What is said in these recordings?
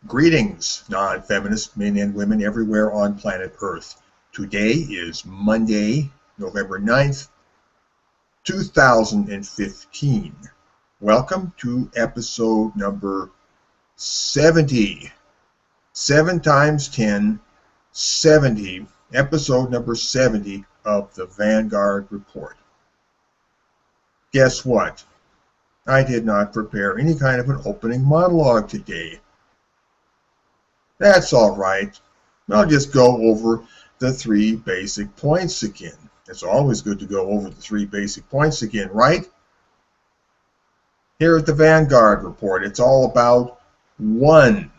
Greetings, non-feminist men and women everywhere on planet Earth. Today is Monday, November 9th, 2015. Welcome to episode number 70. 7 times 10, 70. Episode number 70 of the Vanguard Report. Guess what? I did not prepare any kind of an opening monologue today. That's all right. I'll just go over the 3 basic points again. It's always good to go over the 3 basic points again, right? Here at the Vanguard Report, it's all about 1,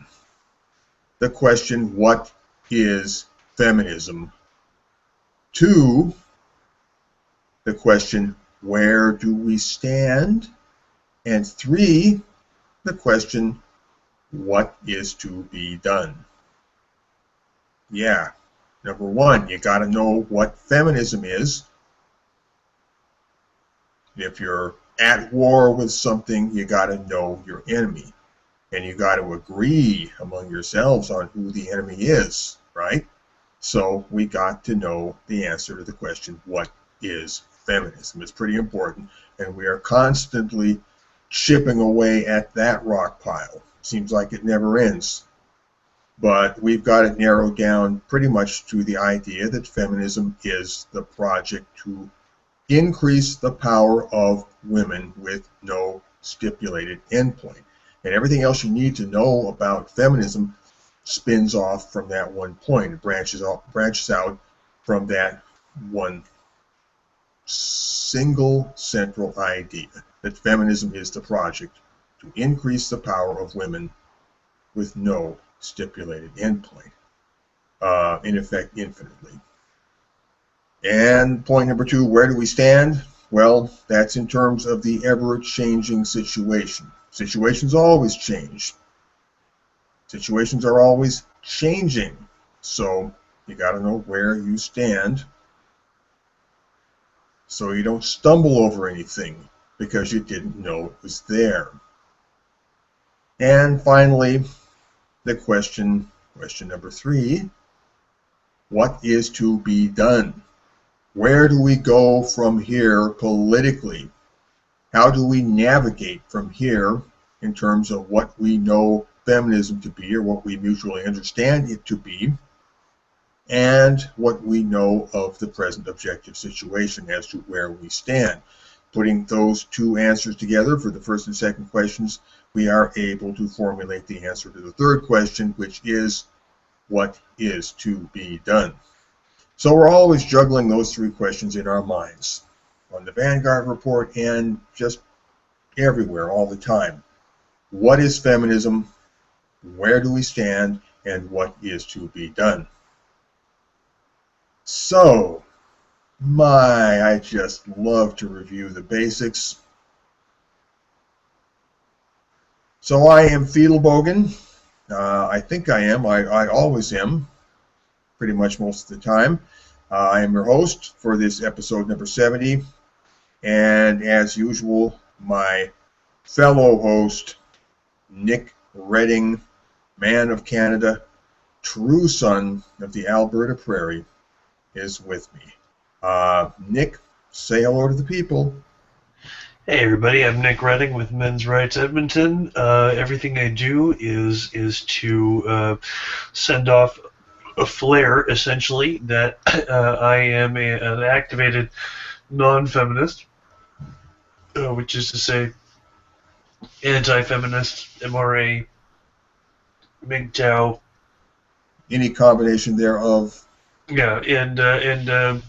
the question, what is feminism? 2, the question, where do we stand? And 3, the question, what is to be done? Yeah, number 1, you got to know what feminism is. If you're at war with something, you got to know your enemy. And you got to agree among yourselves on who the enemy is, right? So we got to know the answer to the question, what is feminism? It's pretty important, and we are constantly chipping away at that rock pile. Seems like it never ends. But we've got it narrowed down pretty much to the idea that feminism is the project to increase the power of women with no stipulated endpoint. And everything else you need to know about feminism spins off from that one point. It branches out from that one single central idea, that feminism is the project to increase the power of women with no stipulated endpoint, in effect, infinitely. And point number 2, where do we stand? Well, that's in terms of the ever-changing situation. Situations always change. Situations are always changing. So you got to know where you stand so you don't stumble over anything because you didn't know it was there. And finally, the question number 3, what is to be done? Where do we go from here politically? How do we navigate from here in terms of what we know feminism to be, or what we mutually understand it to be, and what we know of the present objective situation as to where we stand? Putting those 2 answers together for the first and second questions, we are able to formulate the answer to the third question, which is, what is to be done? So we're always juggling those 3 questions in our minds, on the Vanguard Report and just everywhere all the time. What is feminism? Where do we stand? And what is to be done? So, I just love to review the basics. So I am Fiedelbogen. I think I am. I always am, pretty much most of the time. I am your host for this episode number 70. And as usual, my fellow host, Nick Redding, man of Canada, true son of the Alberta Prairie, is with me. Nick, say hello to the people. Hey everybody, I'm Nick Redding with Men's Rights Edmonton. Everything I do is to send off a flare, essentially, that I am an activated non-feminist, which is to say anti-feminist, MRA, MGTOW. Any combination thereof. Yeah, and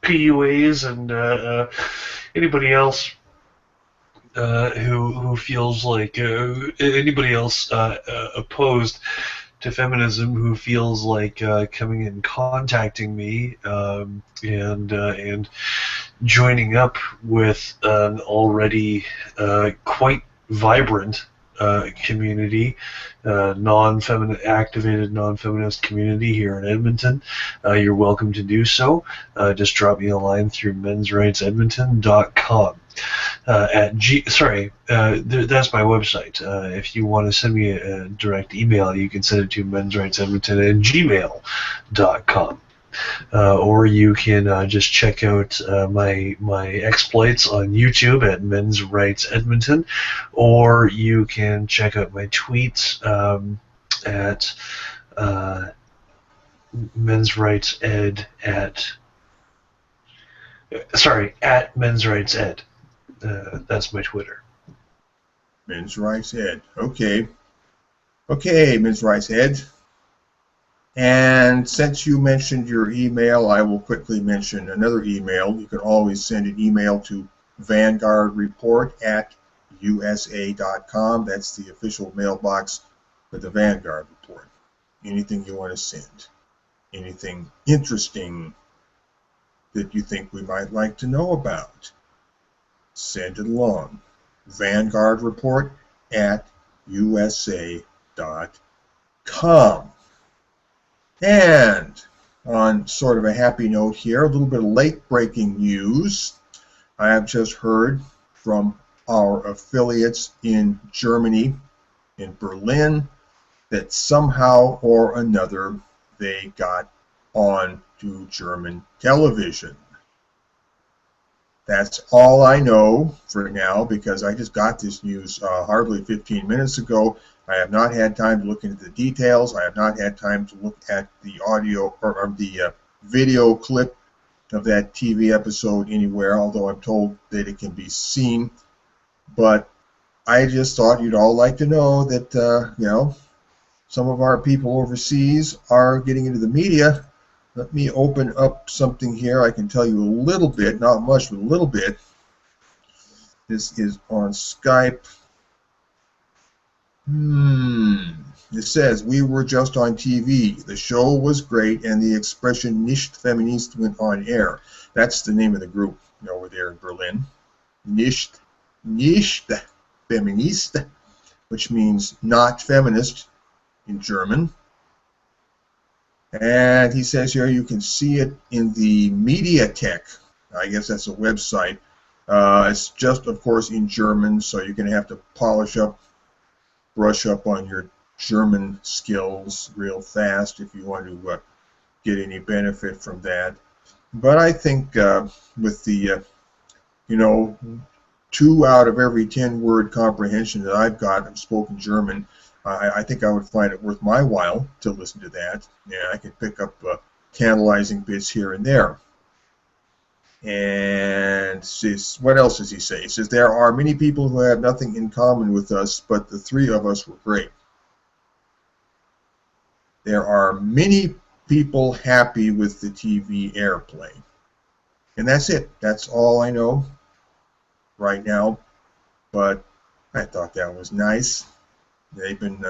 PUAs and anybody else who feels like anybody else opposed to feminism who feels like coming and contacting me and joining up with an already quite vibrant community, activated non-feminist community here in Edmonton, you're welcome to do so. Just drop me a line through mensrightsedmonton.com. That's my website. If you want to send me a direct email, you can send it to mensrightsedmonton@gmail.com. Or you can just check out my exploits on YouTube at Men's Rights Edmonton, or you can check out my tweets at Men's Rights Ed at Men's Rights Ed. That's my Twitter. Men's Rights Ed. Okay. Okay, Men's Rights Ed. And since you mentioned your email, I will quickly mention another email. You can always send an email to vanguardreport@usa.com. That's the official mailbox for the Vanguard Report. Anything you want to send. Anything interesting that you think we might like to know about, send it along. vanguardreport@usa.com. And on sort of a happy note here, a little bit of late-breaking news. I have just heard from our affiliates in Germany, in Berlin, that somehow or another they got on to German television. That's all I know for now, because I just got this news hardly 15 minutes ago. I have not had time to look into the details. I have not had time to look at the audio or the video clip of that TV episode anywhere, although I'm told that it can be seen. But I just thought you'd all like to know that, some of our people overseas are getting into the media. Let me open up something here. I can tell you a little bit, not much, but a little bit. This is on Skype. It says, we were just on TV. The show was great, and the expression nicht feminist went on air. That's the name of the group over there in Berlin. Nicht feminist, which means not feminist in German. And he says here you can see it in the Mediatek. I guess that's a website. It's just, of course, in German, so you're going to have to brush up on your German skills real fast if you want to get any benefit from that. But I think with the, 2 out of every 10 word comprehension that I've got of spoken German, I think I would find it worth my while to listen to that. Yeah, I can pick up tantalizing bits here and there. And what else does he say? He says, there are many people who have nothing in common with us, but the 3 of us were great. There are many people happy with the TV airplay. And that's it. That's all I know right now. But I thought that was nice. They've been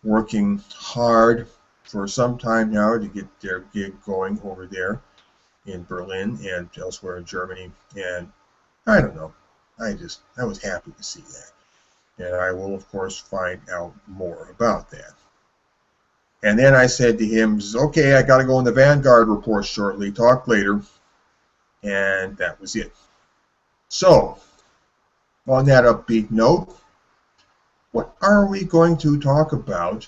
working hard for some time now to get their gig going over there in Berlin and elsewhere in Germany. And I don't know. I was happy to see that. And I will, of course, find out more about that. And then I said to him, okay, I got to go in the Vanguard report shortly. Talk later. And that was it. So, on that upbeat note, what are we going to talk about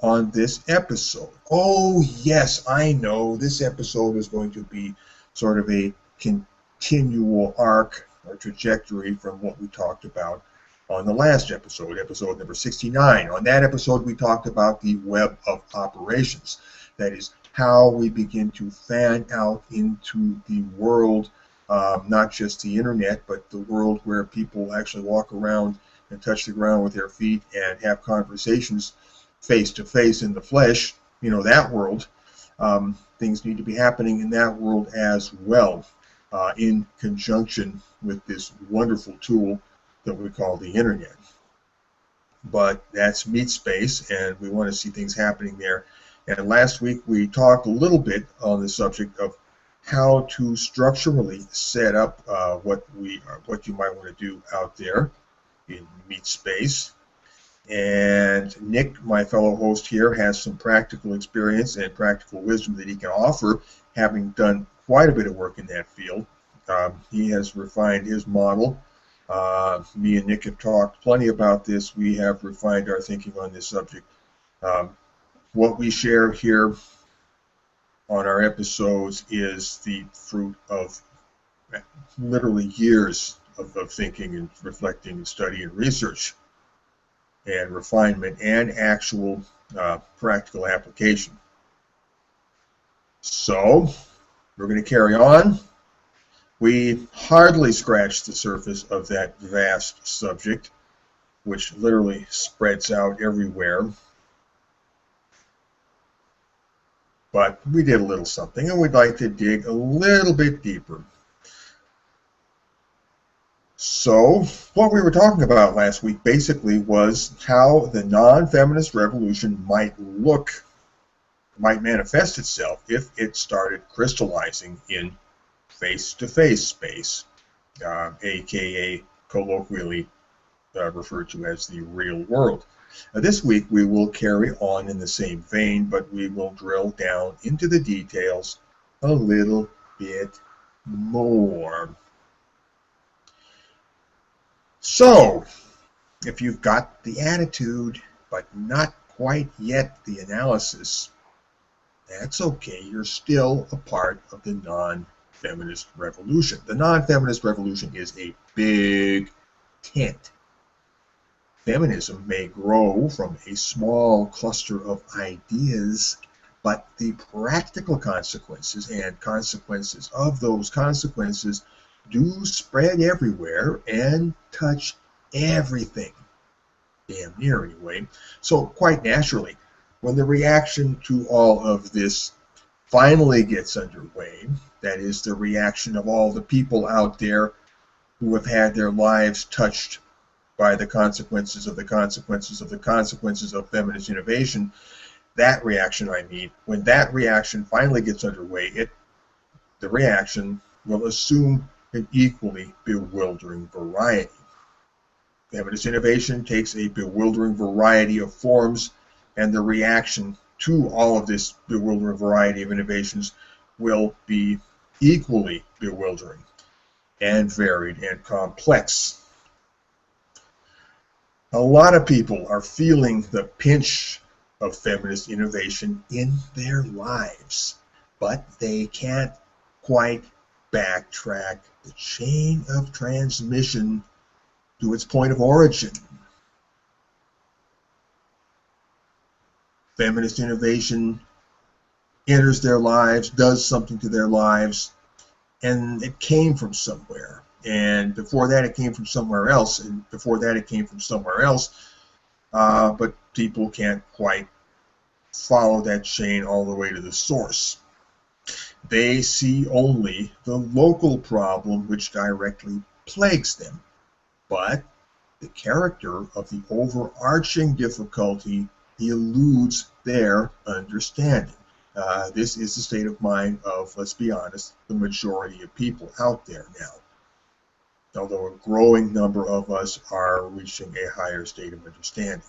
on this episode? Oh, yes, I know. This episode is going to be sort of a continual arc or trajectory from what we talked about on the last episode, episode number 69. On that episode, we talked about the web of operations. That is how we begin to fan out into the world, not just the internet, but the world where people actually walk around and touch the ground with their feet and have conversations face to face in the flesh. That world. Things need to be happening in that world as well, in conjunction with this wonderful tool that we call the internet. But that's meat space, and we want to see things happening there. And last week we talked a little bit on the subject of how to structurally set up what you might want to do out there in meat space. And Nick, my fellow host here, has some practical experience and practical wisdom that he can offer, having done quite a bit of work in that field. He has refined his model. Me and Nick have talked plenty about this. We have refined our thinking on this subject. What we share here on our episodes is the fruit of literally years of thinking and reflecting and study and research and refinement and actual practical application. So we're going to carry on. We hardly scratched the surface of that vast subject, which literally spreads out everywhere. But we did a little something, and we'd like to dig a little bit deeper. So what we were talking about last week basically was how the non-feminist revolution might manifest itself if it started crystallizing in face-to-face space, a.k.a. colloquially referred to as the real world. This week we will carry on in the same vein, but we will drill down into the details a little bit more. So, if you've got the attitude, but not quite yet the analysis, that's okay. You're still a part of the non-feminist revolution. The non-feminist revolution is a big tent. Feminism may grow from a small cluster of ideas, but the practical consequences and consequences of those consequences do spread everywhere and touch everything, damn near anyway. So quite naturally, when the reaction to all of this finally gets underway, that is the reaction of all the people out there who have had their lives touched by the consequences of the consequences of the consequences of feminist innovation, that reaction, when that reaction finally gets underway, the reaction will assume an equally bewildering variety. Feminist innovation takes a bewildering variety of forms, and the reaction to all of this bewildering variety of innovations will be equally bewildering and varied and complex. A lot of people are feeling the pinch of feminist innovation in their lives, but they can't quite backtrack the chain of transmission to its point of origin. Feminist innovation enters their lives, does something to their lives, and it came from somewhere. And before that, it came from somewhere else, and before that, it came from somewhere else. But people can't quite follow that chain all the way to the source. They see only the local problem which directly plagues them, but the character of the overarching difficulty eludes their understanding. This is the state of mind of, let's be honest, the majority of people out there now. Although a growing number of us are reaching a higher state of understanding.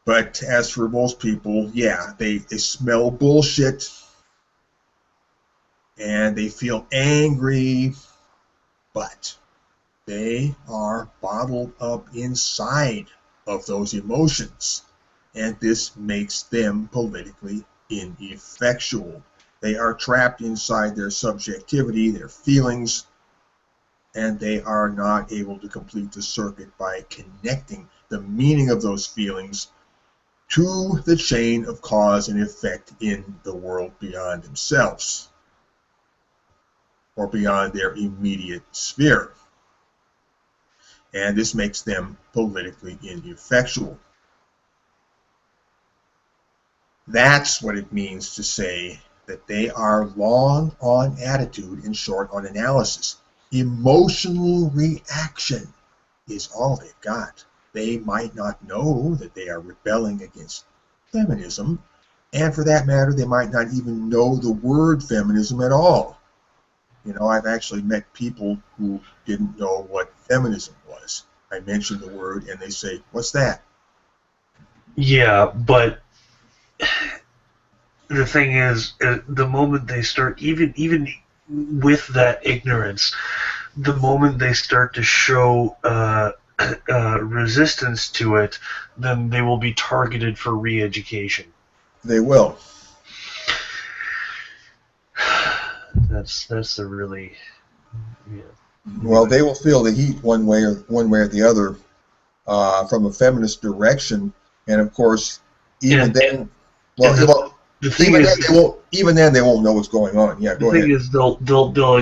But as for most people, yeah, they smell bullshit and they feel angry, but they are bottled up inside of those emotions, and this makes them politically ineffectual. They are trapped inside their subjectivity, their feelings, and they are not able to complete the circuit by connecting the meaning of those feelings to the chain of cause and effect in the world beyond themselves or beyond their immediate sphere. And this makes them politically ineffectual. That's what it means to say that they are long on attitude and short on analysis. Emotional reaction is all they've got. They might not know that they are rebelling against feminism, and for that matter, they might not even know the word feminism at all. You know, I've actually met people who didn't know what feminism was. I mention the word, and they say, "What's that?" Yeah, but the thing is, the moment they start, even with that ignorance, the moment they start to show resistance to it, then they will be targeted for re-education. They will. That's the really, yeah. Well, they will feel the heat one way or the other from a feminist direction, and of course, even And then, and well, the thing is, even then they won't know what's going on. Yeah, the go thing ahead. is, they'll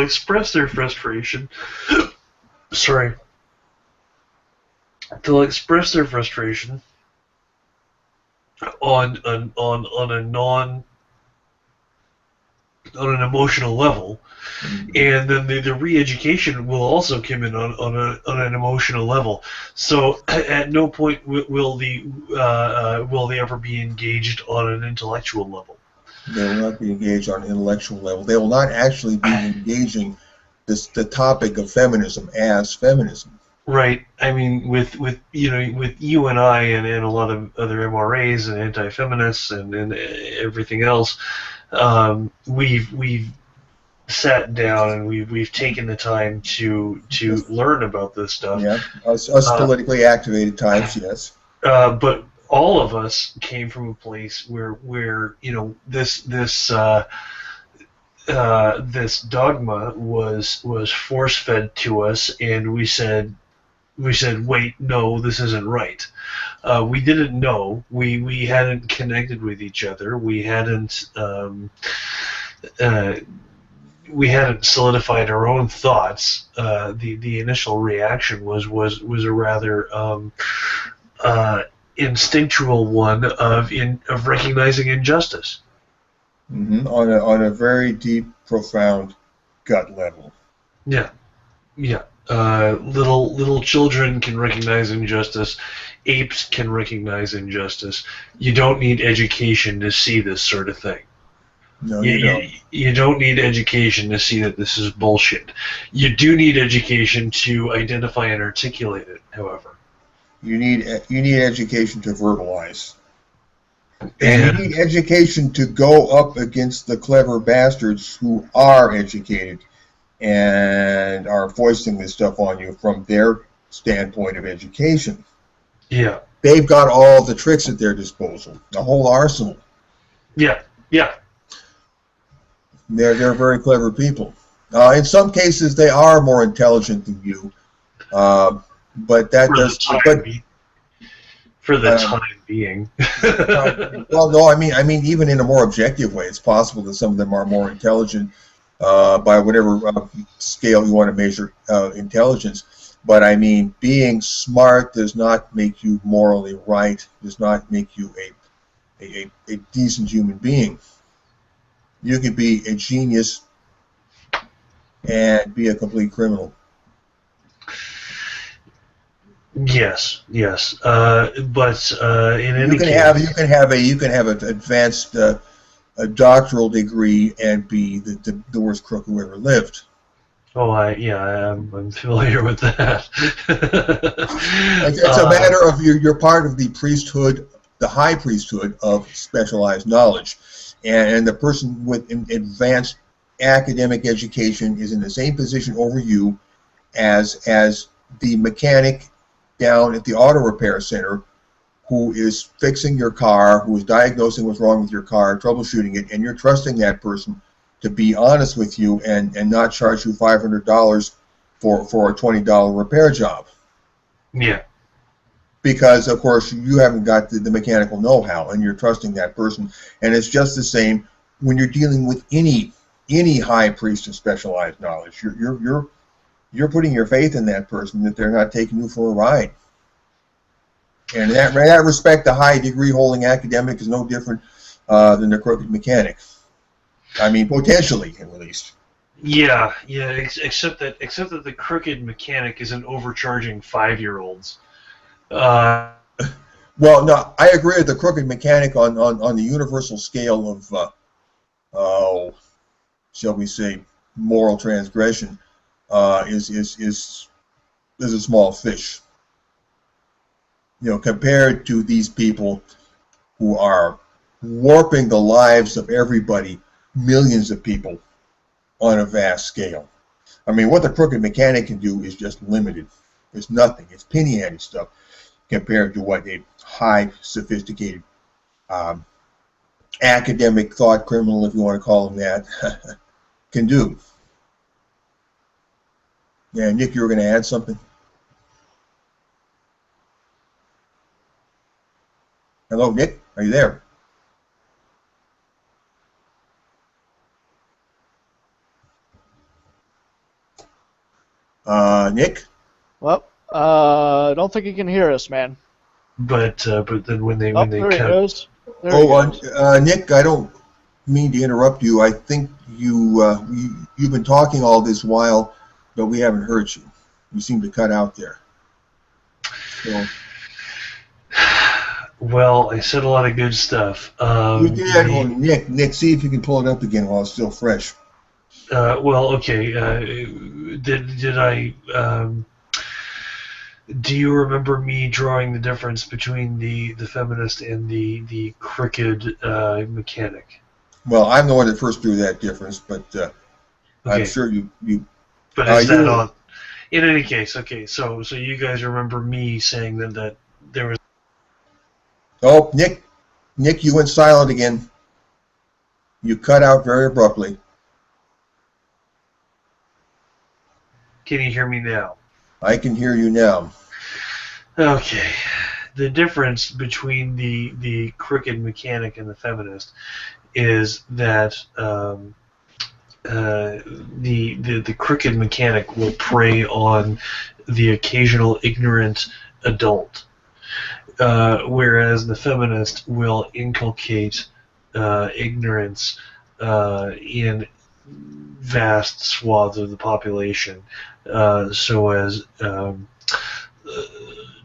express their frustration. Sorry, they'll express their frustration on a non on an emotional level, and then the re-education will also come in on an emotional level. So at no point will they ever be engaged on an intellectual level. They will not be engaged on an intellectual level. They will not actually be engaging the topic of feminism as feminism. Right. I mean, with with you and I and a lot of other MRAs and anti-feminists and everything else, we've sat down and we've taken the time to learn about this stuff. Yeah, us Uh, politically activated types, yes. but all of us came from a place where this dogma was force fed to us, and we said, wait, no, this isn't right. We didn't know. We hadn't connected with each other. Uh, we hadn't solidified our own thoughts. The initial reaction was a rather instinctual one of recognizing injustice. On a very deep, profound gut level. Yeah, yeah. Little children can recognize injustice. Apes can recognize injustice. You don't need education to see this sort of thing. No, You, you don't. you don't need education to see that this is bullshit. You do need education to identify and articulate it, however. You need education to verbalize. And you And need education to go up against the clever bastards who are educated and are foisting this stuff on you from their standpoint of education. yeah, They've got all the tricks at their disposal, the whole arsenal. yeah, yeah. They're very clever people. In some cases, they are more intelligent than you, but that For the does. time But being. For the time being. well, no, I mean, even in a more objective way, it's possible that some of them are more intelligent by whatever scale you want to measure intelligence. But I mean, being smart does not make you morally right. Does not make you a decent human being. You could be a genius and be a complete criminal. Yes, yes. But in You any can case, have an advanced a doctoral degree and be the worst crook who ever lived. oh, I'm familiar with that. It's a matter of you're part of the priesthood, the high priesthood of specialized knowledge, and the person with advanced academic education is in the same position over you as the mechanic down at the auto repair center who is fixing your car, who is diagnosing what's wrong with your car, troubleshooting it, and you're trusting that person to be honest with you and not charge you $500 for a $20 repair job. Yeah, Because, of course, you haven't got the mechanical know-how, and you're trusting that person. And it's just the same when you're dealing with any high priest of specialized knowledge. You're putting your faith in that person that they're not taking you for a ride. And in that respect, the high degree holding academic is no different than the crooked mechanic. I mean, potentially, at least. yeah. Except that the crooked mechanic isn't overcharging 5-year-olds. Well, no, I agree with the crooked mechanic on the universal scale of, shall we say, moral transgression. is a small fish. Compared to these people who are warping the lives of everybody, millions of people, on a vast scale. I mean, what the crooked mechanic can do is just limited. It's nothing. It's penny ante stuff compared to what a high, sophisticated, academic thought criminal, if you want to call him that, can do. Yeah, Nick, you were going to add something? Hello, Nick? Are you there? Nick? Well, I don't think he can hear us, man. But then when they there he cut, goes. There he goes. Nick, I don't mean to interrupt you. I think you've been talking all this while, but we haven't heard you. You seem to cut out there. So, well, I said a lot of good stuff. you did. Well, Nick, see if you can pull it up again while it's still fresh. Well, okay. Did I? Do you remember me drawing the difference between the feminist and the crooked mechanic? Well, I'm the one that first drew that difference, but Okay. I'm sure you. But is that on? In any case, okay. So you guys remember me saying that there was. Oh, Nick, you went silent again. You cut out very abruptly. Can you hear me now? I can hear you now. Okay. The difference between the crooked mechanic and the feminist is that the crooked mechanic will prey on the occasional ignorant adult, whereas the feminist will inculcate ignorance in vast swaths of the population, so as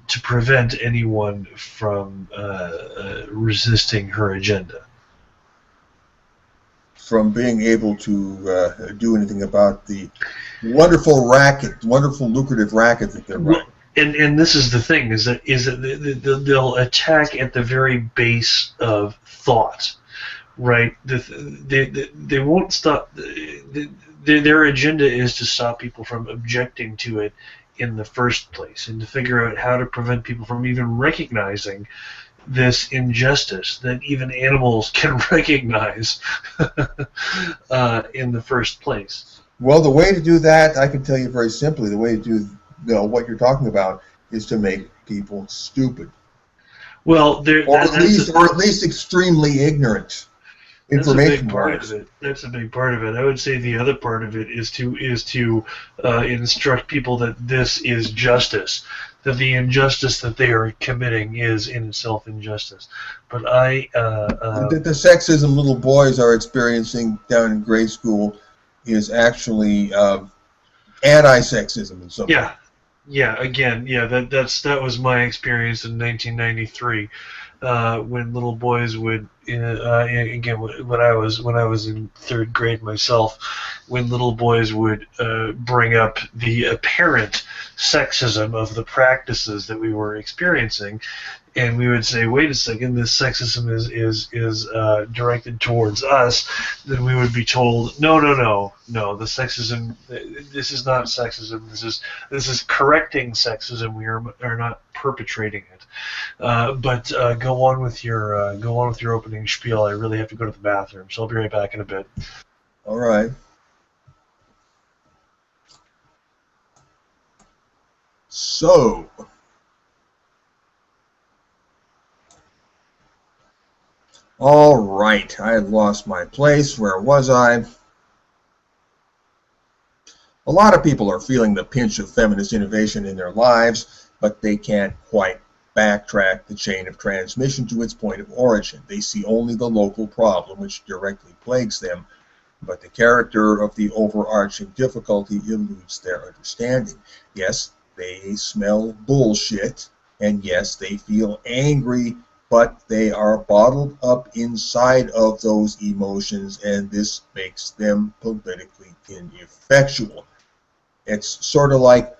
to prevent anyone from resisting her agenda. From being able to do anything about the wonderful lucrative racket that they're running. And this is the thing, is that they'll attack at the very base of thought, right? They won't stop. Their agenda is to stop people from objecting to it in the first place, and to figure out how to prevent people from even recognizing this injustice that even animals can recognize in the first place. Well, the way to do that, I can tell you very simply, the way to do what you're talking about is to make people stupid. Well, or at least extremely ignorant. That's a big part of it. That's a big part of it. I would say the other part of it is to instruct people that this is justice, that the injustice that they are committing is in itself injustice. But the sexism little boys are experiencing down in grade school is actually anti-sexism in some way. That was my experience in 1993. When little boys would, again, when I was in third grade myself, when little boys would bring up the apparent sexism of the practices that we were experiencing, and we would say, wait a second, this sexism is directed towards us, then we would be told, no, the sexism, this is not sexism, this is correcting sexism, we are not perpetrating it. But go on with your opening spiel. I really have to go to the bathroom, so I'll be right back in a bit. All right. So, all right, I had lost my place. Where was I? A lot of people are feeling the pinch of feminist innovation in their lives, but they can't quite backtrack the chain of transmission to its point of origin. They see only the local problem which directly plagues them, but the character of the overarching difficulty eludes their understanding. Yes, they smell bullshit, and yes, they feel angry, but they are bottled up inside of those emotions, and this makes them politically ineffectual. It's sort of like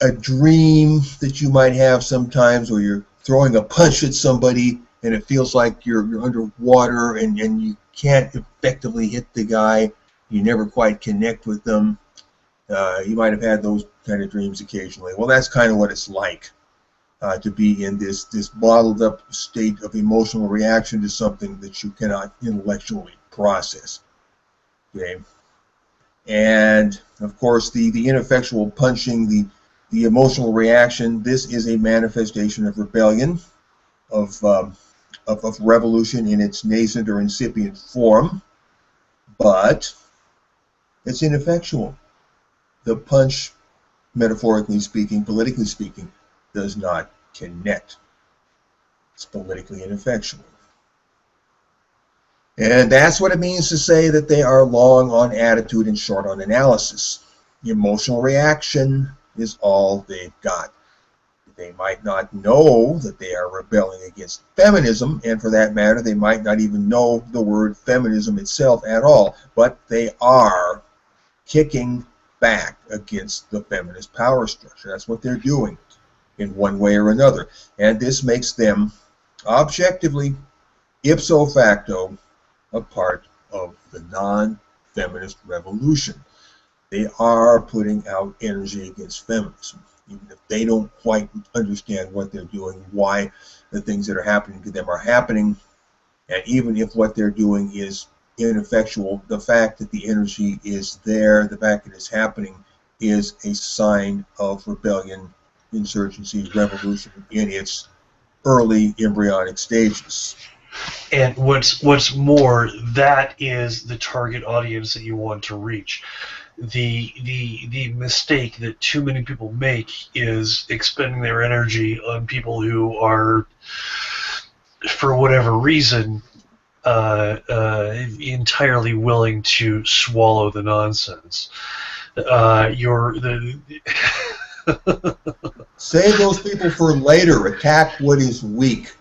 a dream that you might have sometimes, where you're throwing a punch at somebody and it feels like you're underwater and you can't effectively hit the guy. You never quite connect with them. You might have had those kind of dreams occasionally. Well, that's kind of what it's like to be in this bottled up state of emotional reaction to something that you cannot intellectually process. Okay, and of course the ineffectual punching, the emotional reaction. This is a manifestation of rebellion, of revolution in its nascent or incipient form, but it's ineffectual. The punch, metaphorically speaking, politically speaking, does not connect. It's politically ineffectual. And that's what it means to say that they are long on attitude and short on analysis. Emotional reaction is all they've got. They might not know that they are rebelling against feminism, and for that matter, they might not even know the word feminism itself at all, but they are kicking back against the feminist power structure. That's what they're doing in one way or another. And this makes them objectively, ipso facto, a part of the non-feminist revolution. They are putting out energy against feminism, even if they don't quite understand what they're doing, why the things that are happening to them are happening, and even if what they're doing is ineffectual, the fact that the energy is there, the fact that it's happening, is a sign of rebellion, insurgency, revolution in its early embryonic stages. And what's more, that is the target audience that you want to reach. The mistake that too many people make is expending their energy on people who are, for whatever reason, entirely willing to swallow the nonsense. Save those people for later. Attack what is weak.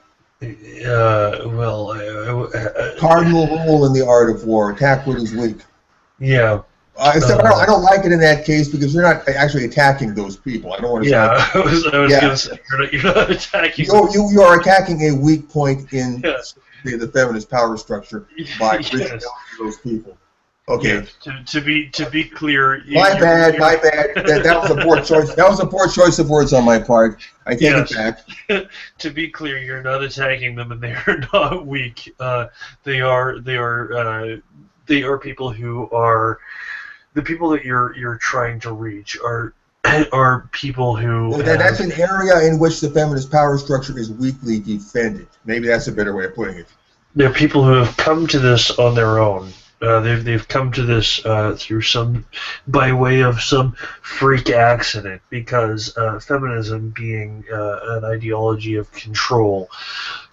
Cardinal rule in the art of war: attack what is weak. Yeah. Except I don't like it in that case, because you're not actually attacking those people. I don't want to. Yeah, I was going to say you're not attacking. You are attacking a weak point in the feminist power structure by reaching out to those people. Okay. Yeah, to be clear. My bad. That was a poor choice. That was a poor choice of words on my part. I take it back. To be clear, you're not attacking them, and they are not weak. They are people who are the people that you're trying to reach are people who. That's an area in which the feminist power structure is weakly defended. Maybe that's a better way of putting it. They're people who have come to this on their own. They've come to this by way of some freak accident, because feminism, being an ideology of control,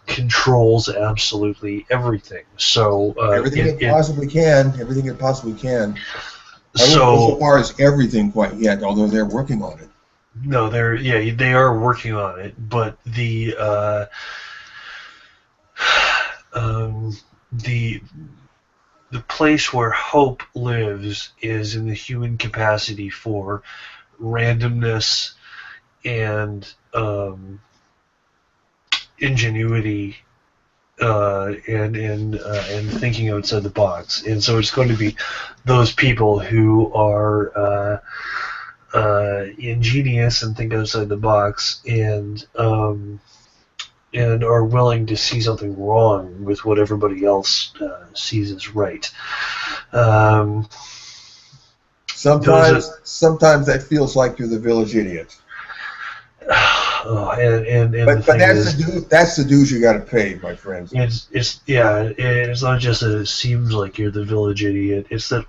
controls absolutely everything. So everything it possibly can. I don't go so far as everything quite yet, although they're working on it. No, they are working on it, but the place where hope lives is in the human capacity for randomness and ingenuity and thinking outside the box. And so it's going to be those people who are ingenious and think outside the box and are willing to see something wrong with what everybody else sees as right. Sometimes that feels like you're the village idiot. But that's the dues you got to pay, my friends. It's not just that it seems like you're the village idiot. It's that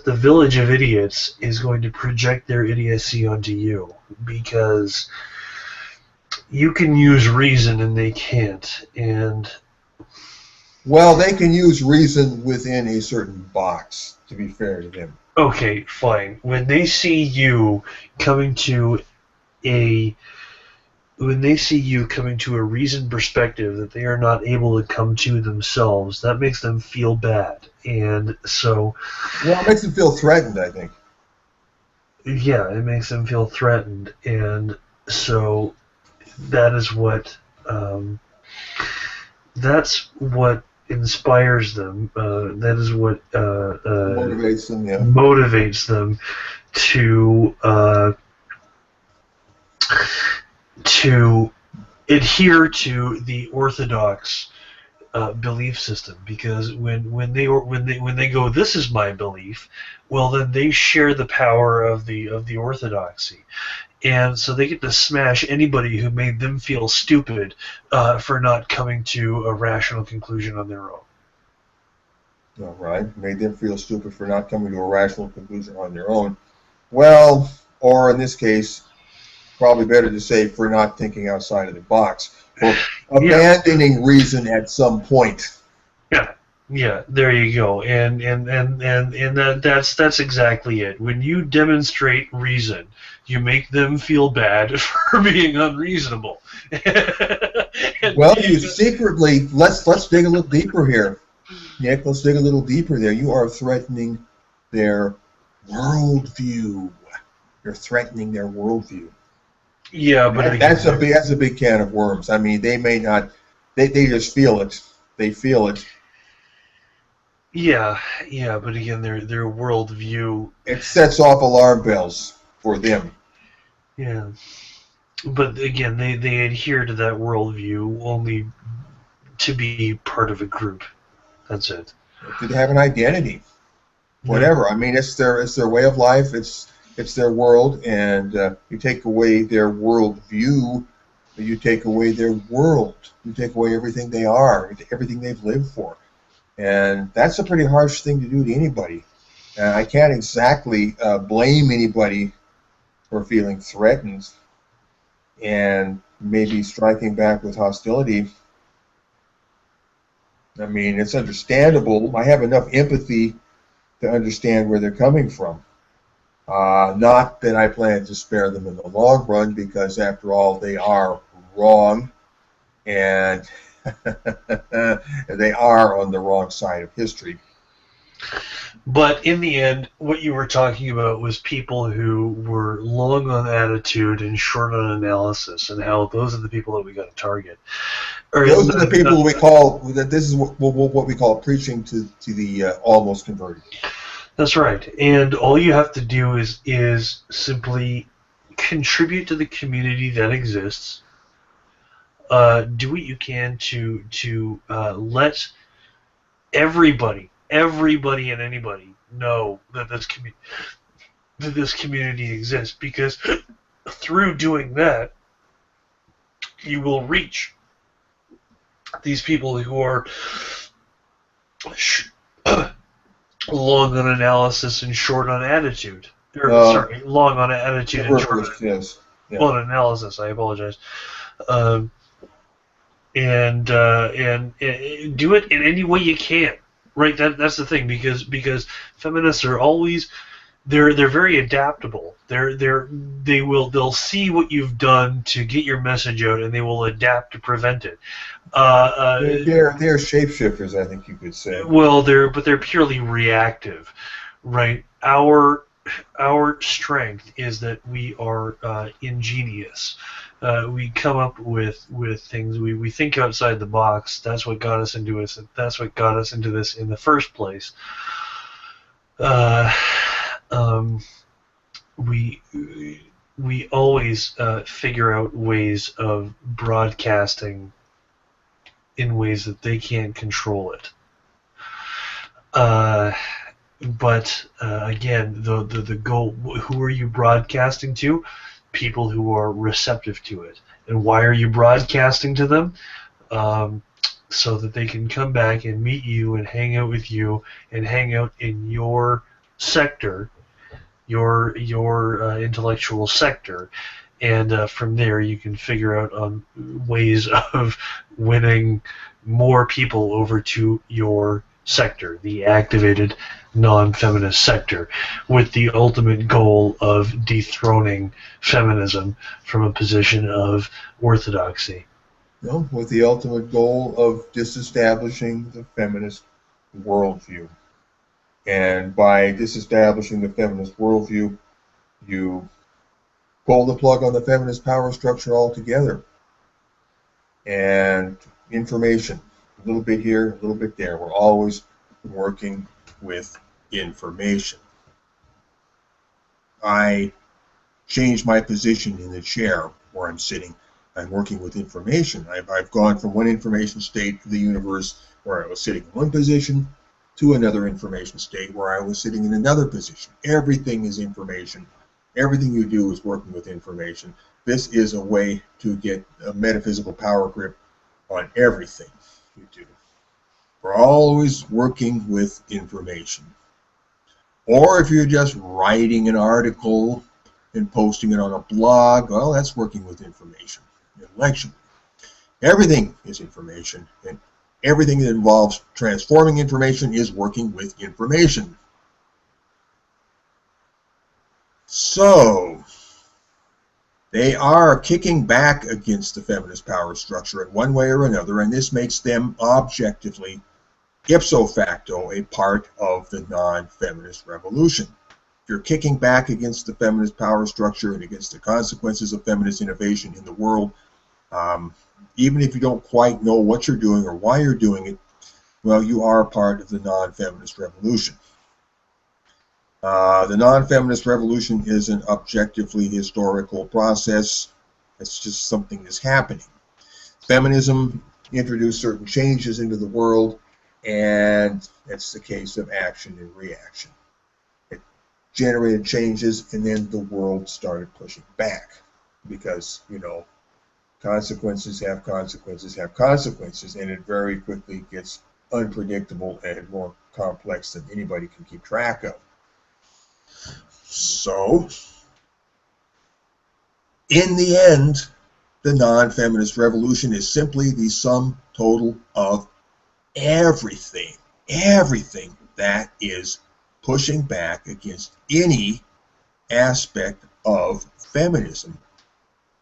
the village of idiots is going to project their idiocy onto you, because you can use reason and they can't. And well, they can use reason within a certain box, to be fair to them. Okay, fine. When they see you coming to a reasoned perspective that they are not able to come to themselves, that makes them feel bad. And so, well, it makes them feel threatened, I think. Yeah, it makes them feel threatened, and so that is what that's what inspires them. That is what Motivates them, yeah. motivates them to to adhere to the orthodox belief system, because when they go, this is my belief, well then they share the power of the orthodoxy, and so they get to smash anybody who made them feel stupid for not coming to a rational conclusion on their own. All right. Made them feel stupid for not coming to a rational conclusion on their own. Well, or in this case, probably better to say for not thinking outside of the box, for Yeah, abandoning reason at some point. yeah, yeah. There you go. And that's exactly it. When you demonstrate reason, you make them feel bad for being unreasonable. and Well, you secretly, let's dig a little deeper here, Nick. Let's dig a little deeper there. You are threatening their worldview. You're threatening their worldview. yeah, And but that's a big can of worms. I mean, they may not, they just feel it. They feel it. yeah, yeah, but again, their worldview. It sets off alarm bells for them. Yeah, but again, they adhere to that worldview only to be part of a group. That's it. To have an identity, Yeah. whatever. I mean, it's their way of life. It's their world, and you take away their worldview, you take away their world. You take away everything they are, everything they've lived for, and that's a pretty harsh thing to do to anybody. I can't exactly blame anybody for feeling threatened and maybe striking back with hostility. I mean, it's understandable. I have enough empathy to understand where they're coming from. Not that I plan to spare them in the long run, because after all, they are wrong, and they are on the wrong side of history. But in the end, what you were talking about was people who were long on attitude and short on analysis, and how those are the people that we got to target. Or Those are the not, people we call that. This is what we call preaching to the almost converted. that's right. And all you have to do is simply contribute to the community that exists. Do what you can to let everybody and anybody know that this community exists, because through doing that, you will reach these people who are long on analysis and short on attitude. Sorry, long on attitude and short on, Yes. Yeah. on analysis. I apologize. Um, and do it in any way you can. Right, that's the thing, because feminists are always, they're very adaptable. They'll see what you've done to get your message out, and they will adapt to prevent it. They're shapeshifters, I think you could say. Well, they're purely reactive, right? Our strength is that we are ingenious. We come up with things. We think outside the box. That's what got us into this. That's what got us into this in the first place. Uh, um, we we always figure out ways of broadcasting in ways that they can't control it. But again, the goal. Who are you broadcasting to? People who are receptive to it. And why are you broadcasting to them? So that they can come back and meet you and hang out with you and hang out in your sector, your intellectual sector, and from there you can figure out on ways of winning more people over to your sector, the activated non-feminist sector, with the ultimate goal of dethroning feminism from a position of orthodoxy. With the ultimate goal of disestablishing the feminist worldview. And by disestablishing the feminist worldview, You pull the plug on the feminist power structure altogether. And information, a little bit here, a little bit there. We're always working with information. I changed my position in the chair where I'm sitting. I'm working with information. I've gone from one information state of the universe where I was sitting in one position to another information state where I was sitting in another position. Everything is information. Everything you do is working with information. This is a way to get a metaphysical power grip on everything you do. We're always working with information. Or if you're just writing an article and posting it on a blog, well, that's working with information. Election. Everything is information, and everything that involves transforming information is working with information. So, they are kicking back against the feminist power structure in one way or another, and this makes them objectively, ipso facto, a part of the non-feminist revolution. If you're kicking back against the feminist power structure and against the consequences of feminist innovation in the world, even if you don't quite know what you're doing or why you're doing it, well, you are part of the non-feminist revolution. The non-feminist revolution is an objectively historical process. It's just something that's happening. Feminism introduced certain changes into the world, and it's the case of action and reaction. It generated changes, and then the world started pushing back because, you know, consequences have consequences have consequences, and it very quickly gets unpredictable and more complex than anybody can keep track of. So, in the end, the non-feminist revolution is simply the sum total of everything that is pushing back against any aspect of feminism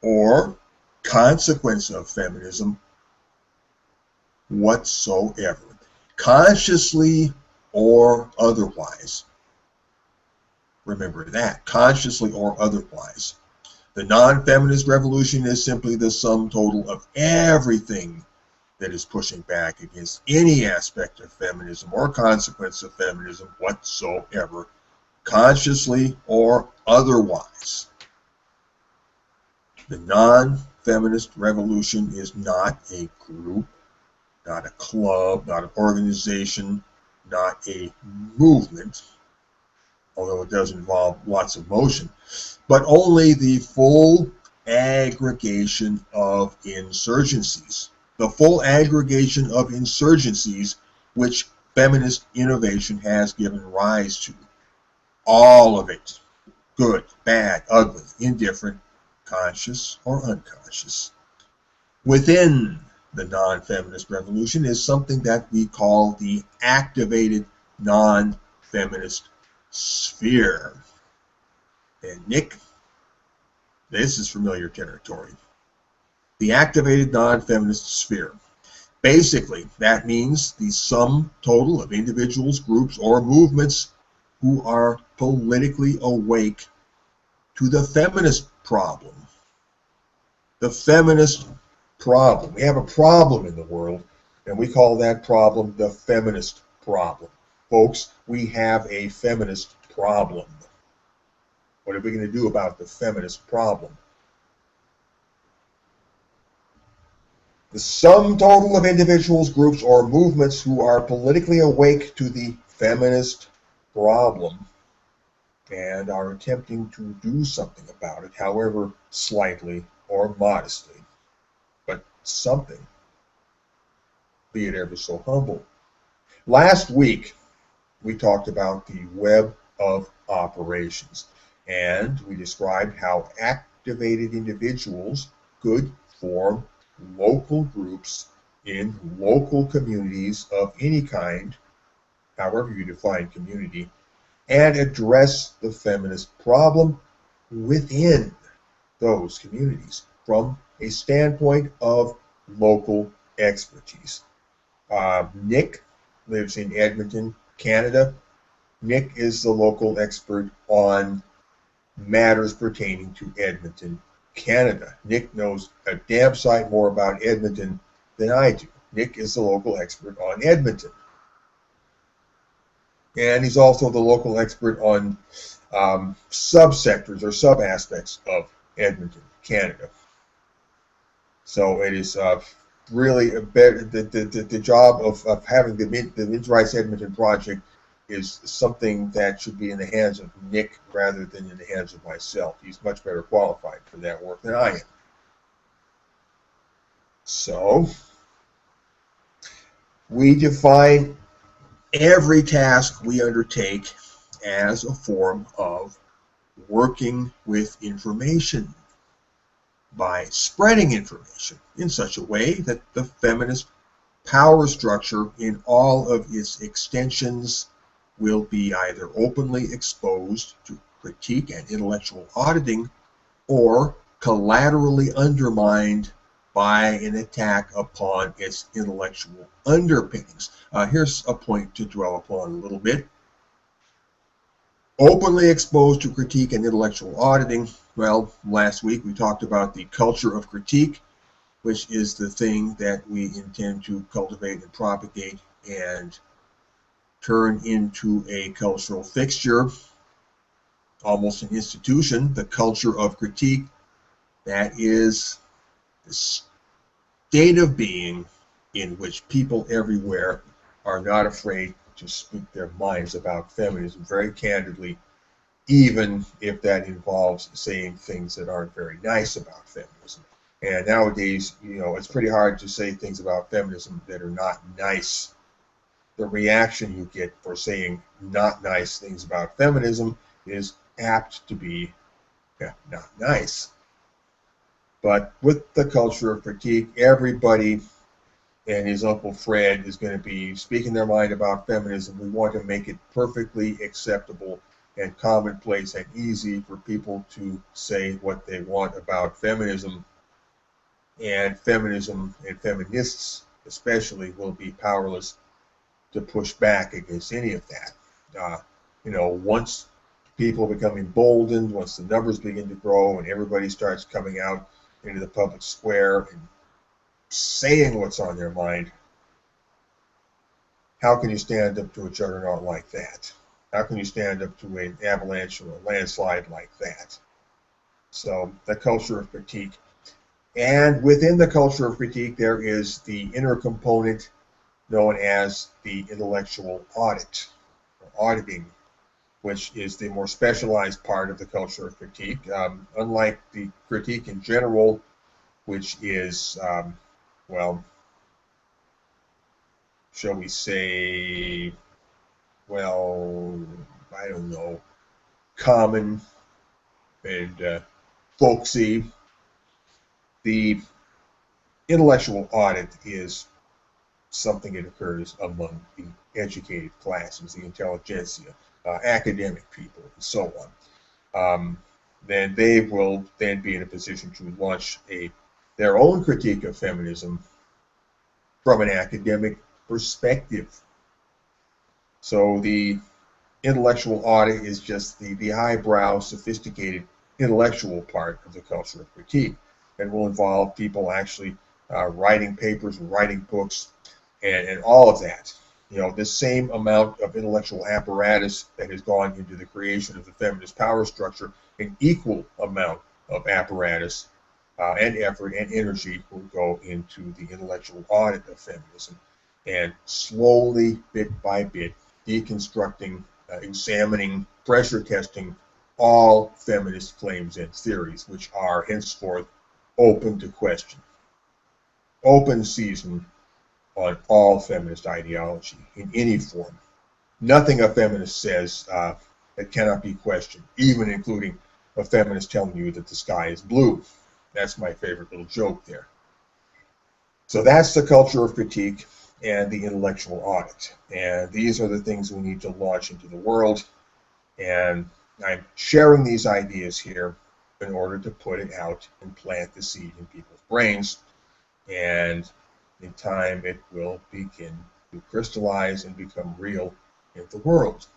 or consequence of feminism whatsoever, consciously or otherwise. Remember that, consciously or otherwise. The non-feminist revolution is simply the sum total of everything that is pushing back against any aspect of feminism or consequence of feminism whatsoever, consciously or otherwise. The non-feminist revolution is not a group, not a club, not an organization, not a movement, although it does involve lots of motion, but only the full aggregation of insurgencies. The full aggregation of insurgencies which feminist innovation has given rise to. All of it. Good, bad, ugly, indifferent, conscious or unconscious. Within the non-feminist revolution is something that we call the activated non-feminist sphere. And Nick, this is familiar territory. The activated non-feminist sphere. Basically, that means the sum total of individuals, groups, or movements who are politically awake to the feminist problem. The feminist problem. We have a problem in the world, and we call that problem the feminist problem. Folks, we have a feminist problem. What are we going to do about the feminist problem? The sum total of individuals, groups, or movements who are politically awake to the feminist problem and are attempting to do something about it, however slightly or modestly, but something, be it ever so humble. Last week, we talked about the web of operations, and we described how activated individuals could form local groups in local communities of any kind, however you define community, and address the feminist problem within those communities from a standpoint of local expertise. Nick lives in Edmonton, Canada. Nick is the local expert on matters pertaining to Edmonton, Canada. Nick knows a damn sight more about Edmonton than I do. Nick is the local expert on Edmonton. And he's also the local expert on subsectors or sub-aspects of Edmonton, Canada. So it is really the job of having the Men's Rights Edmonton project is something that should be in the hands of Nick rather than in the hands of myself. He's much better qualified for that work than I am. So we define every task we undertake as a form of working with information by spreading information in such a way that the feminist power structure in all of its extensions will be either openly exposed to critique and intellectual auditing or collaterally undermined by an attack upon its intellectual underpinnings. Here's a point to dwell upon a little bit. Openly exposed to critique and intellectual auditing. Well, last week we talked about the culture of critique, which is the thing that we intend to cultivate and propagate and turn into a cultural fixture, almost an institution, the culture of critique. That is the state of being in which people everywhere are not afraid to speak their minds about feminism very candidly, even if that involves saying things that aren't very nice about feminism. And nowadays, it's pretty hard to say things about feminism that are not nice. The reaction you get for saying not nice things about feminism is apt to be not nice. But with the culture of critique, everybody and his Uncle Fred is going to be speaking their mind about feminism. We want to make it perfectly acceptable and commonplace and easy for people to say what they want about feminism. And feminism and feminists especially will be powerless to push back against any of that. Once people become emboldened, once the numbers begin to grow and everybody starts coming out into the public square and saying what's on their mind, how can you stand up to a juggernaut like that? How can you stand up to an avalanche or a landslide like that? So the culture of critique. And within the culture of critique, there is the inner component known as the intellectual audit, or auditing, which is the more specialized part of the culture of critique. Unlike the critique in general, which is, shall we say, I don't know, common and folksy. The intellectual audit is something that occurs among the educated classes, the intelligentsia, academic people, and so on. Then they will then be in a position to launch their own critique of feminism from an academic perspective. So the intellectual audit is just the highbrow, sophisticated intellectual part of the culture of critique, and will involve people actually writing papers and writing books and all of that. The same amount of intellectual apparatus that has gone into the creation of the feminist power structure, an equal amount of apparatus and effort and energy will go into the intellectual audit of feminism, and slowly, bit by bit, deconstructing, examining, pressure testing all feminist claims and theories, which are henceforth open to question. Open season on all feminist ideology in any form. Nothing a feminist says that cannot be questioned, even including a feminist telling you that the sky is blue. That's my favorite little joke there. So that's the culture of critique and the intellectual audit. And these are the things we need to launch into the world. And I'm sharing these ideas here in order to put it out and plant the seed in people's brains. And in time, it will begin to crystallize and become real in the world.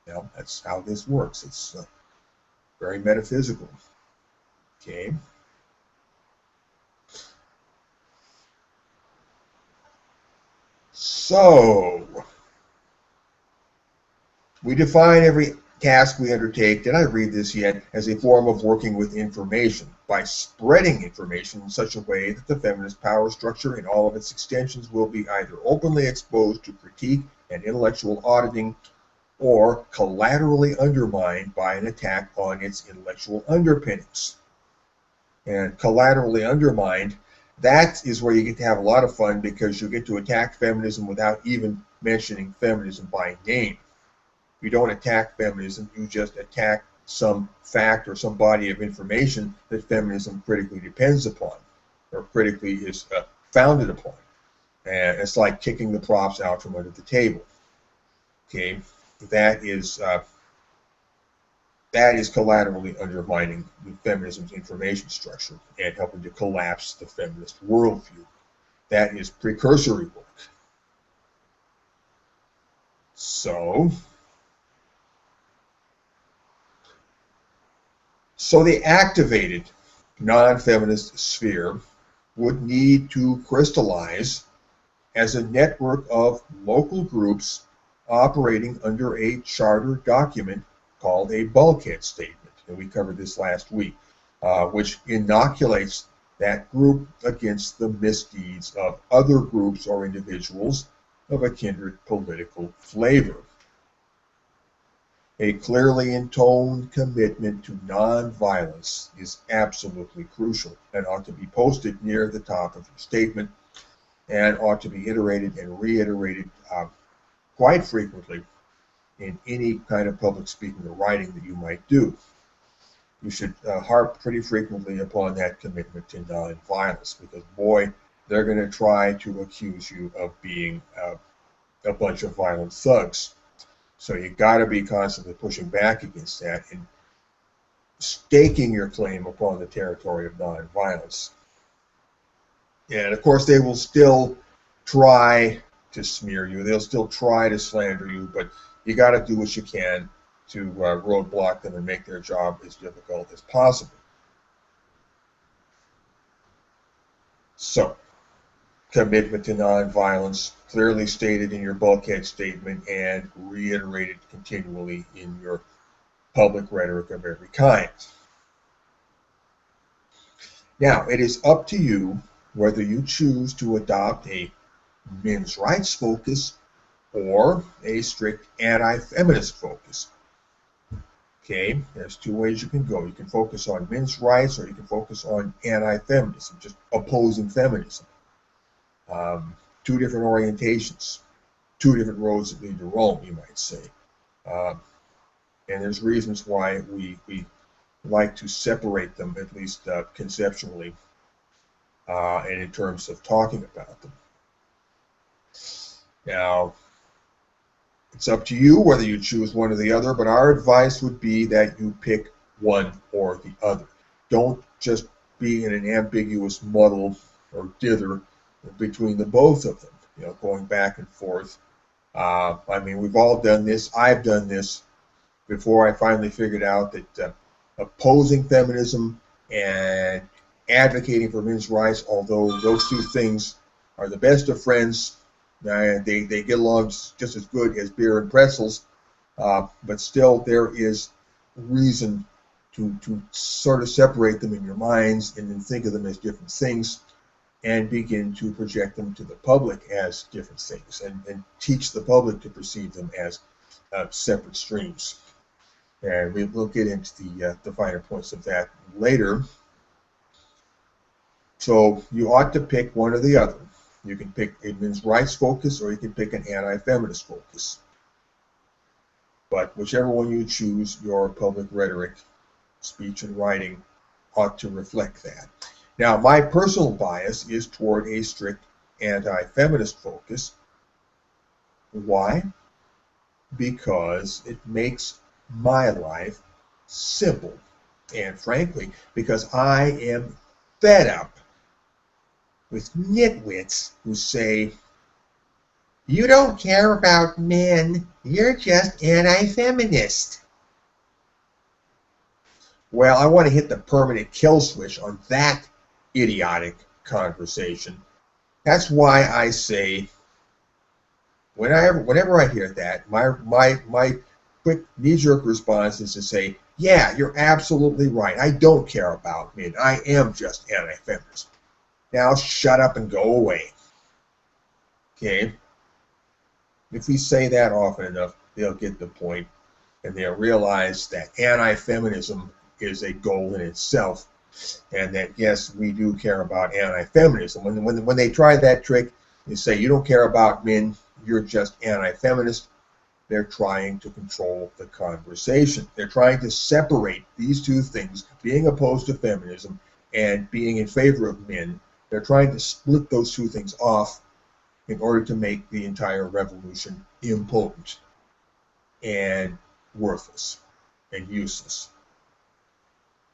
That's how this works. It's very metaphysical. Okay. So, we define every task we undertake, did I read this yet, as a form of working with information, by spreading information in such a way that the feminist power structure in all of its extensions will be either openly exposed to critique and intellectual auditing, or collaterally undermined by an attack on its intellectual underpinnings. And collaterally undermined, that is where you get to have a lot of fun, because you get to attack feminism without even mentioning feminism by name. You don't attack feminism, you just attack some fact or some body of information that feminism critically depends upon, or critically is founded upon. And it's like kicking the props out from under the table. Okay, that is collaterally undermining feminism's information structure and helping to collapse the feminist worldview. That is precursory work. So the activated non-feminist sphere would need to crystallize as a network of local groups operating under a charter document called a bulkhead statement, and we covered this last week, which inoculates that group against the misdeeds of other groups or individuals of a kindred political flavor. A clearly intoned commitment to non-violence is absolutely crucial and ought to be posted near the top of your statement, and ought to be iterated and reiterated quite frequently in any kind of public speaking or writing that you might do. You should harp pretty frequently upon that commitment to non-violence, because boy, they're going to try to accuse you of being a bunch of violent thugs. So you got to be constantly pushing back against that and staking your claim upon the territory of non-violence. And of course, they will still try to smear you. They'll still try to slander you, but you got to do what you can to roadblock them and make their job as difficult as possible. So, commitment to nonviolence, clearly stated in your bulkhead statement and reiterated continually in your public rhetoric of every kind. Now, it is up to you whether you choose to adopt a men's rights focus or a strict anti-feminist focus. Okay, there's two ways you can go. You can focus on men's rights, or you can focus on anti-feminism, just opposing feminism. Two different orientations, two different roads that lead to Rome, you might say. And there's reasons why we like to separate them, at least conceptually, and in terms of talking about them. Now, it's up to you whether you choose one or the other, but our advice would be that you pick one or the other. Don't just be in an ambiguous muddle or dither between the both of them, going back and forth. I mean, we've all done this. I've done this before I finally figured out that opposing feminism and advocating for men's rights, although those two things are the best of friends, they get along just as good as beer and pretzels, but still there is reason to sort of separate them in your minds and then think of them as different things, and begin to project them to the public as different things, and teach the public to perceive them as separate streams. And we'll get into the finer points of that later. So you ought to pick one or the other. You can pick a men's rights focus, or you can pick an anti-feminist focus. But whichever one you choose, your public rhetoric, speech, and writing ought to reflect that. Now, my personal bias is toward a strict anti-feminist focus. Why? Because it makes my life simple. And frankly, because I am fed up with nitwits who say, "You don't care about men, you're just anti-feminist." Well, I want to hit the permanent kill switch on that idiotic conversation. That's why I say, whenever I hear that, my quick knee-jerk response is to say, yeah, you're absolutely right. I don't care about men. I am just anti-feminist. Now shut up and go away. Okay? If we say that often enough, they'll get the point, and they'll realize that anti-feminism is a goal in itself, and that, yes, we do care about anti-feminism. When they try that trick, they say, you don't care about men, you're just anti-feminist. They're trying to control the conversation. They're trying to separate these two things, being opposed to feminism and being in favor of men. They're trying to split those two things off in order to make the entire revolution impotent and worthless and useless.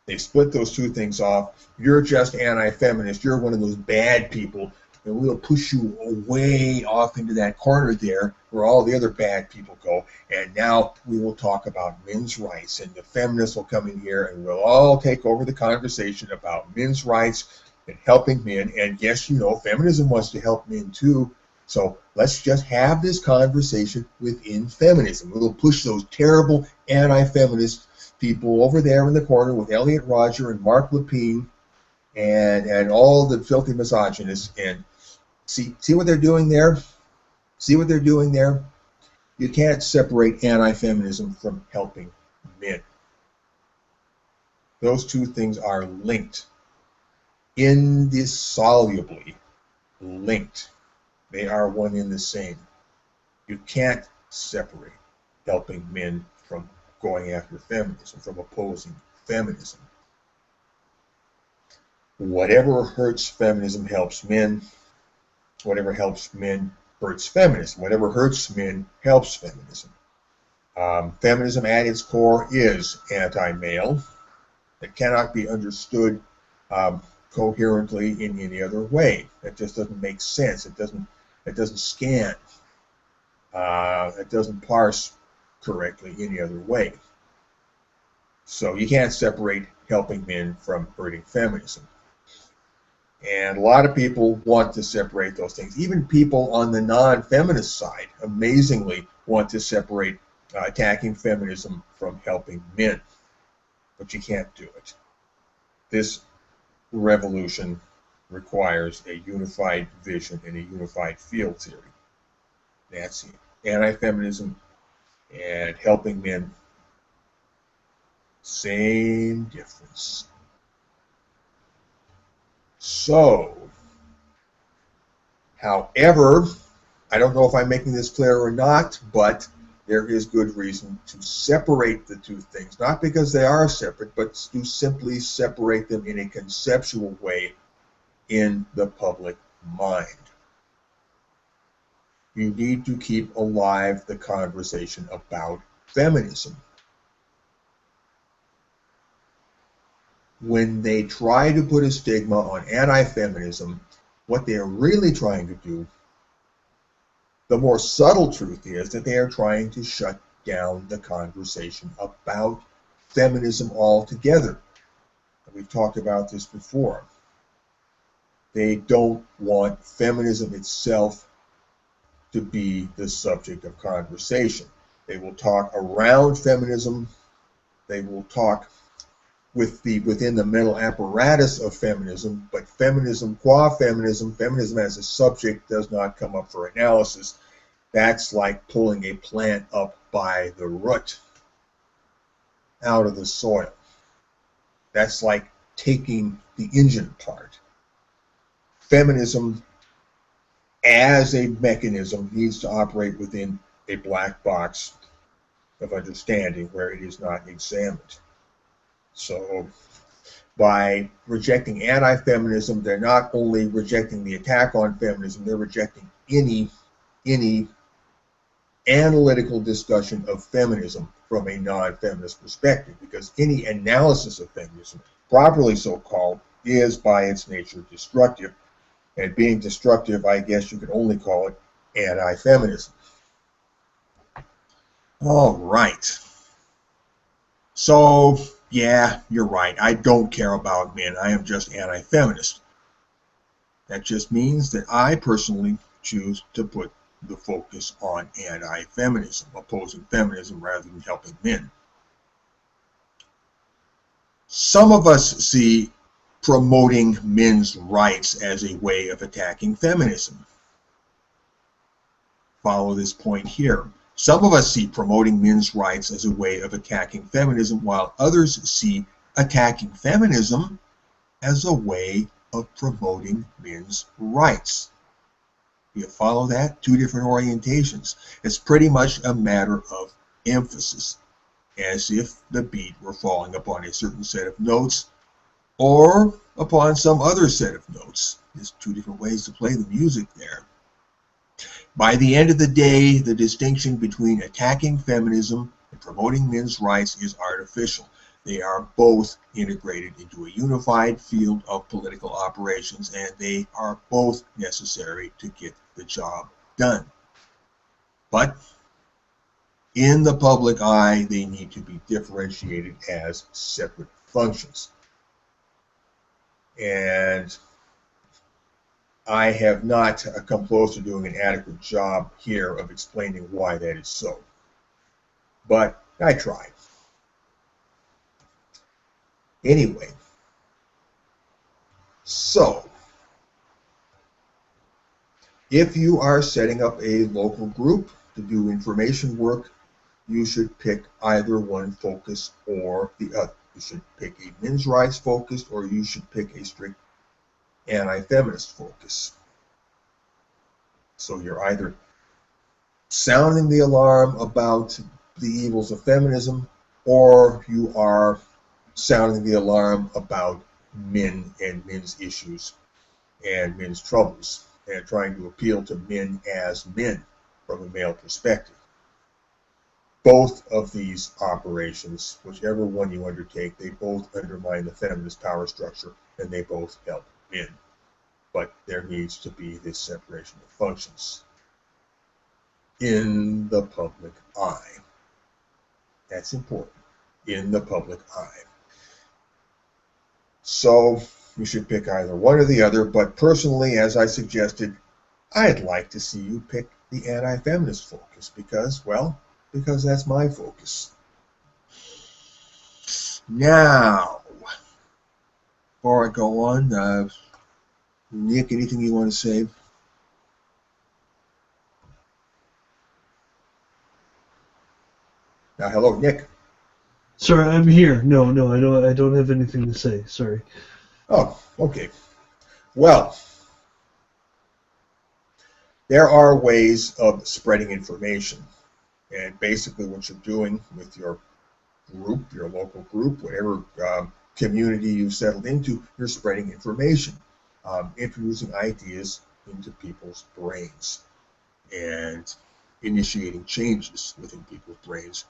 They split those two things off. You're just anti-feminist. You're one of those bad people, and we'll push you way off into that corner there where all the other bad people go. And now we will talk about men's rights, and the feminists will come in here, and we'll all take over the conversation about men's rights and helping men. And yes, you know, feminism wants to help men too. So let's just have this conversation within feminism. We'll push those terrible anti-feminist people over there in the corner with Elliot Rodger and Mark Lepine and all the filthy misogynists, and see what they're doing there? See what they're doing there? You can't separate anti-feminism from helping men. Those two things are linked, indissolubly linked. They are one and the same. You can't separate helping men from going after feminism, from opposing feminism. Whatever hurts feminism helps men. Whatever helps men hurts feminism. Whatever hurts men helps feminism. Feminism at its core is anti-male. It cannot be understood coherently in any other way. It just doesn't make sense. It doesn't scan. It doesn't parse correctly any other way. So you can't separate helping men from hurting feminism. And a lot of people want to separate those things. Even people on the non-feminist side, amazingly, want to separate attacking feminism from helping men. But you can't do it. This revolution requires a unified vision and a unified field theory. That's it. Anti-feminism and helping men, same difference. So, however, I don't know if I'm making this clear or not, but there is good reason to separate the two things, not because they are separate, but to simply separate them in a conceptual way in the public mind. You need to keep alive the conversation about feminism. When they try to put a stigma on anti-feminism, what they're really trying to do, the more subtle truth is that they are trying to shut down the conversation about feminism altogether. We've talked about this before. They don't want feminism itself to be the subject of conversation. They will talk around feminism. They will talk within the mental apparatus of feminism, but feminism qua feminism, feminism as a subject does not come up for analysis. That's like pulling a plant up by the root out of the soil. That's like taking the engine apart. Feminism as a mechanism needs to operate within a black box of understanding where it is not examined. So by rejecting anti-feminism, they're not only rejecting the attack on feminism, they're rejecting any analytical discussion of feminism from a non-feminist perspective, because any analysis of feminism, properly so called, is by its nature destructive. And being destructive, I guess you could only call it anti-feminism. All right. So Yeah, you're right. I don't care about men. I am just anti-feminist. That just means that I personally choose to put the focus on anti-feminism, opposing feminism rather than helping men. Some of us see promoting men's rights as a way of attacking feminism. Follow this point here. Some of us see promoting men's rights as a way of attacking feminism, while others see attacking feminism as a way of promoting men's rights. You follow that? Two different orientations. It's pretty much a matter of emphasis, as if the beat were falling upon a certain set of notes or upon some other set of notes. There's two different ways to play the music there. By the end of the day, the distinction between attacking feminism and promoting men's rights is artificial. They are both integrated into a unified field of political operations, and they are both necessary to get the job done. But in the public eye, they need to be differentiated as separate functions. And I have not come close to doing an adequate job here of explaining why that is so. But I tried. Anyway, so if you are setting up a local group to do information work, you should pick either one focus or the other. You should pick a men's rights focus, or you should pick a strict anti-feminist focus. So you're either sounding the alarm about the evils of feminism, or you are sounding the alarm about men and men's issues and men's troubles, and trying to appeal to men as men from a male perspective. Both of these operations, whichever one you undertake, they both undermine the feminist power structure, and they both help men. But there needs to be this separation of functions in the public eye. That's important, in the public eye. So you should pick either one or the other, but personally, as I suggested, I'd like to see you pick the anti-feminist focus because that's my focus. Now, before I go on, Nick, anything you want to say? Now, hello, Nick. Sorry, I'm here. No, I don't have anything to say. Sorry. Oh, okay. Well, there are ways of spreading information. And basically what you're doing with your group, your local group, whatever community you've settled into, you're spreading information, introducing ideas into people's brains, and initiating changes within people's brains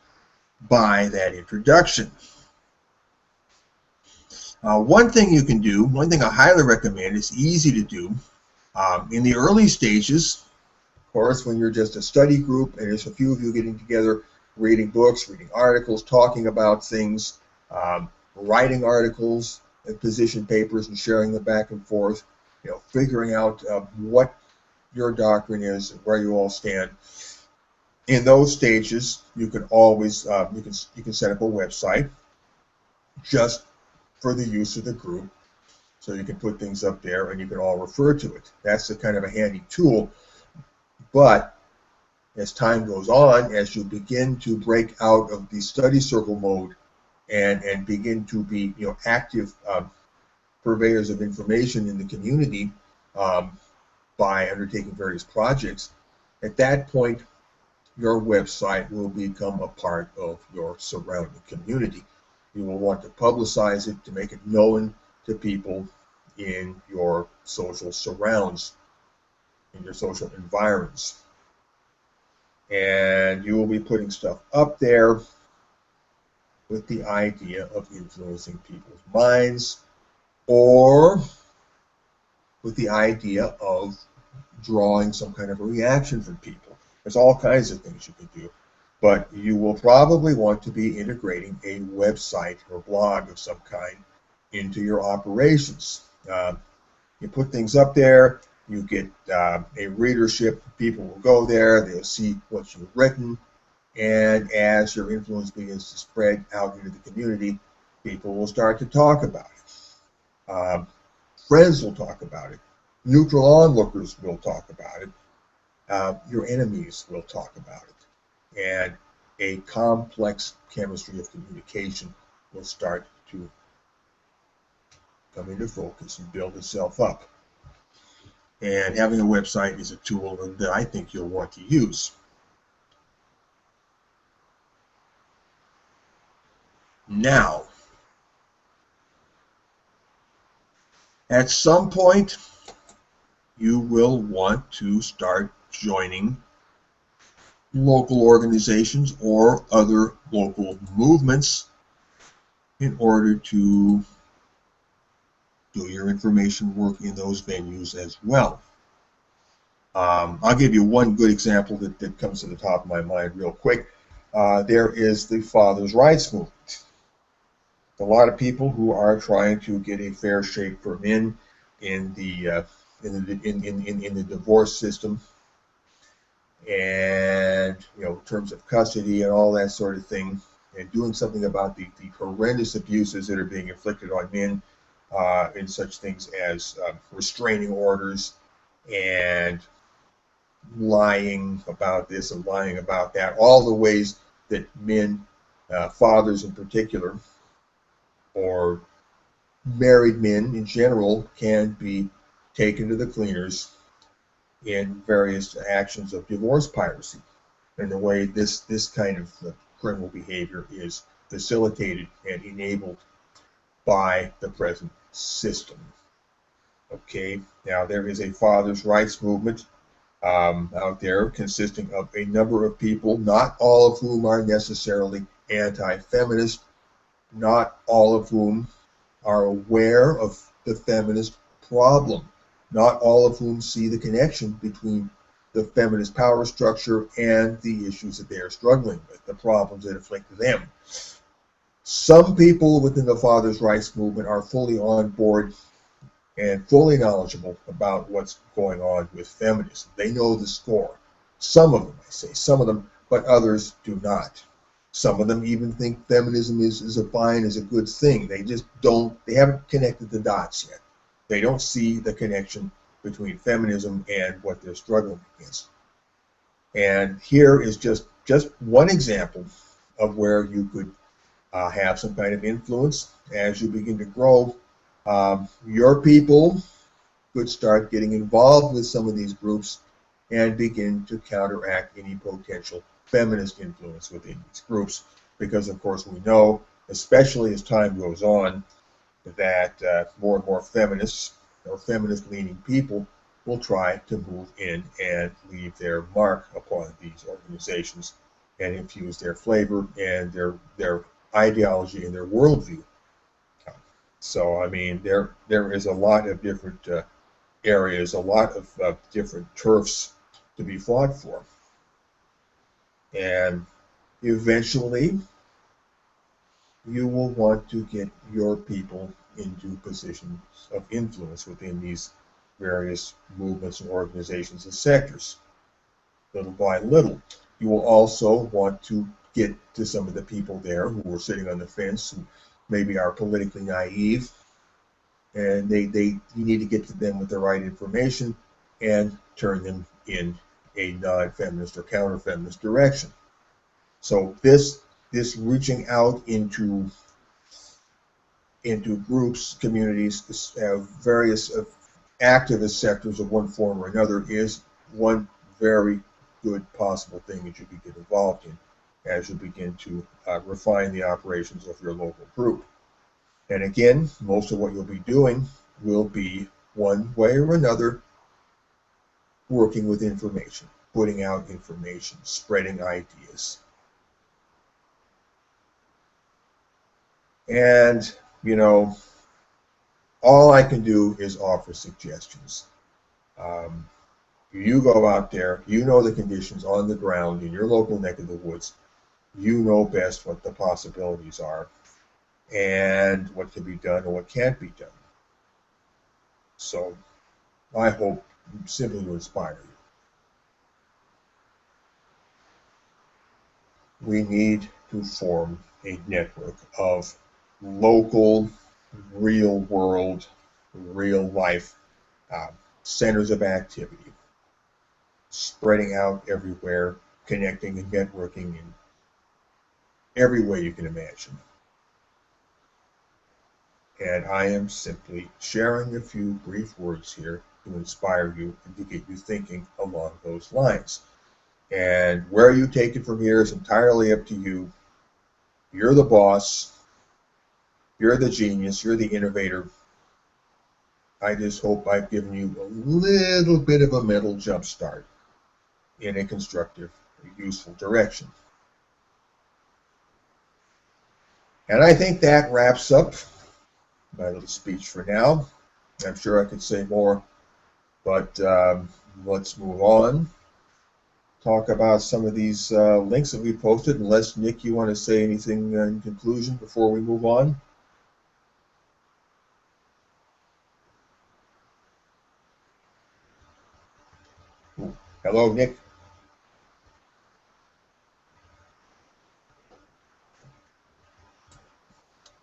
by that introduction. One thing you can do, one thing I highly recommend, it's easy to do, in the early stages, of course, when you're just a study group and there's a few of you getting together, reading books, reading articles, talking about things, writing articles and position papers and sharing them back and forth, figuring out what your doctrine is and where you all stand. In those stages, you can always you can set up a website just for the use of the group, so you can put things up there and you can all refer to it. That's a kind of a handy tool. But as time goes on, as you begin to break out of the study circle mode and begin to be active purveyors of information in the community by undertaking various projects, at that point your website will become a part of your surrounding community. You will want to publicize it to make it known to people in your social surrounds, in your social environs. And you will be putting stuff up there with the idea of influencing people's minds, or with the idea of drawing some kind of a reaction from people. There's all kinds of things you can do. but you will probably want to be integrating a website or blog of some kind into your operations. You put things up there, you get a readership, people will go there, they'll see what you've written, and as your influence begins to spread out into the community, people will start to talk about it. Friends will talk about it. Neutral onlookers will talk about it. Your enemies will talk about it. And a complex chemistry of communication will start to come into focus and build itself up. And having a website is a tool that I think you'll want to use. Now, at some point, you will want to start joining local organizations or other local movements in order to do your information work in those venues as well. I'll give you one good example that comes to the top of my mind real quick. There is the Fathers' Rights movement. A lot of people who are trying to get a fair shake for men in the divorce system, and in terms of custody and all that sort of thing, and doing something about the horrendous abuses that are being inflicted on men in such things as restraining orders and lying about this and lying about that, all the ways that men, fathers in particular, or married men in general, can be taken to the cleaners in various actions of divorce piracy, and the way this kind of criminal behavior is facilitated and enabled by the present system. Okay, now there is a fathers' rights movement out there consisting of a number of people, not all of whom are necessarily anti-feminist, not all of whom are aware of the feminist problem, not all of whom see the connection between the feminist power structure and the issues that they are struggling with, the problems that afflict them. Some people within the fathers' rights movement are fully on board and fully knowledgeable about what's going on with feminism. They know the score. Some of them, I say, some of them, but others do not. Some of them even think feminism is a fine, is a good thing. They just don't, they haven't connected the dots yet. They don't see the connection between feminism and what they're struggling against. And here is just one example of where you could have some kind of influence as you begin to grow. Your people could start getting involved with some of these groups and begin to counteract any potential feminist influence within these groups, because of course we know, especially as time goes on, that more and more feminists or feminist-leaning people will try to move in and leave their mark upon these organizations and infuse their flavor and their ideology and their worldview. So I mean, there is a lot of different areas, a lot of different turfs to be fought for. And eventually, you will want to get your people into positions of influence within these various movements and organizations and sectors. Little by little, you will also want to get to some of the people there who are sitting on the fence, who maybe are politically naive, and you need to get to them with the right information and turn them in a non-feminist or counter-feminist direction. So this reaching out into groups, communities, various activist sectors of one form or another is one very good possible thing that you could get involved in as you begin to refine the operations of your local group. And again, most of what you'll be doing will be, one way or another, working with information, putting out information, spreading ideas. And, all I can do is offer suggestions. You go out there, you know the conditions on the ground in your local neck of the woods. You know best what the possibilities are and what can be done and what can't be done. So I hope simply to inspire you. We need to form a network of local, real world, real life uh, centers of activity, spreading out everywhere, connecting and networking in every way you can imagine. And I am simply sharing a few brief words here to inspire you and to get you thinking along those lines. And where you take it from here is entirely up to you. You're the boss. You're the genius. You're the innovator. I just hope I've given you a little bit of a mental jump start in a constructive, useful direction. And I think that wraps up my little speech for now. I'm sure I could say more, but let's move on. Talk about some of these links that we posted, unless, Nick, you want to say anything in conclusion before we move on? Hello, Nick.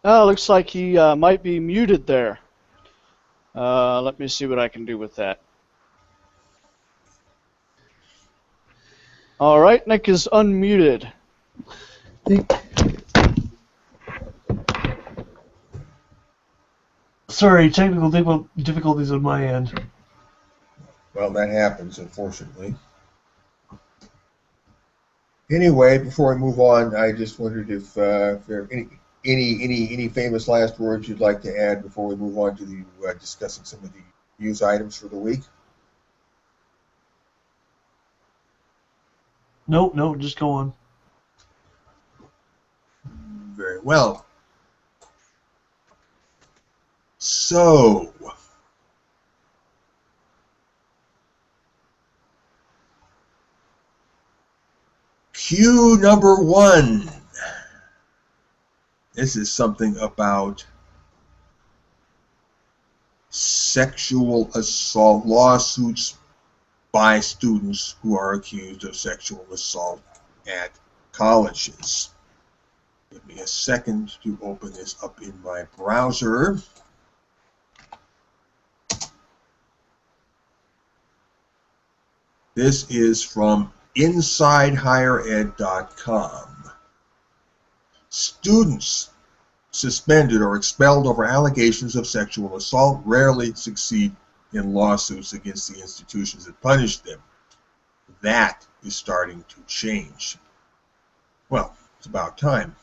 Oh, looks like he might be muted there. Let me see what I can do with that. All right, Nick is unmuted. Sorry, technical difficulties on my end. Well, that happens, unfortunately. Anyway, before we move on, I just wondered if there are any famous last words you'd like to add before we move on to the discussing some of the news items for the week. No, just go on. Very well. So, cue number one. This is something about sexual assault lawsuits by students who are accused of sexual assault at colleges. Give me a second to open this up in my browser. This is from InsideHigherEd.com. Students suspended or expelled over allegations of sexual assault rarely succeed in lawsuits against the institutions that punish them. That is starting to change. Well, it's about time.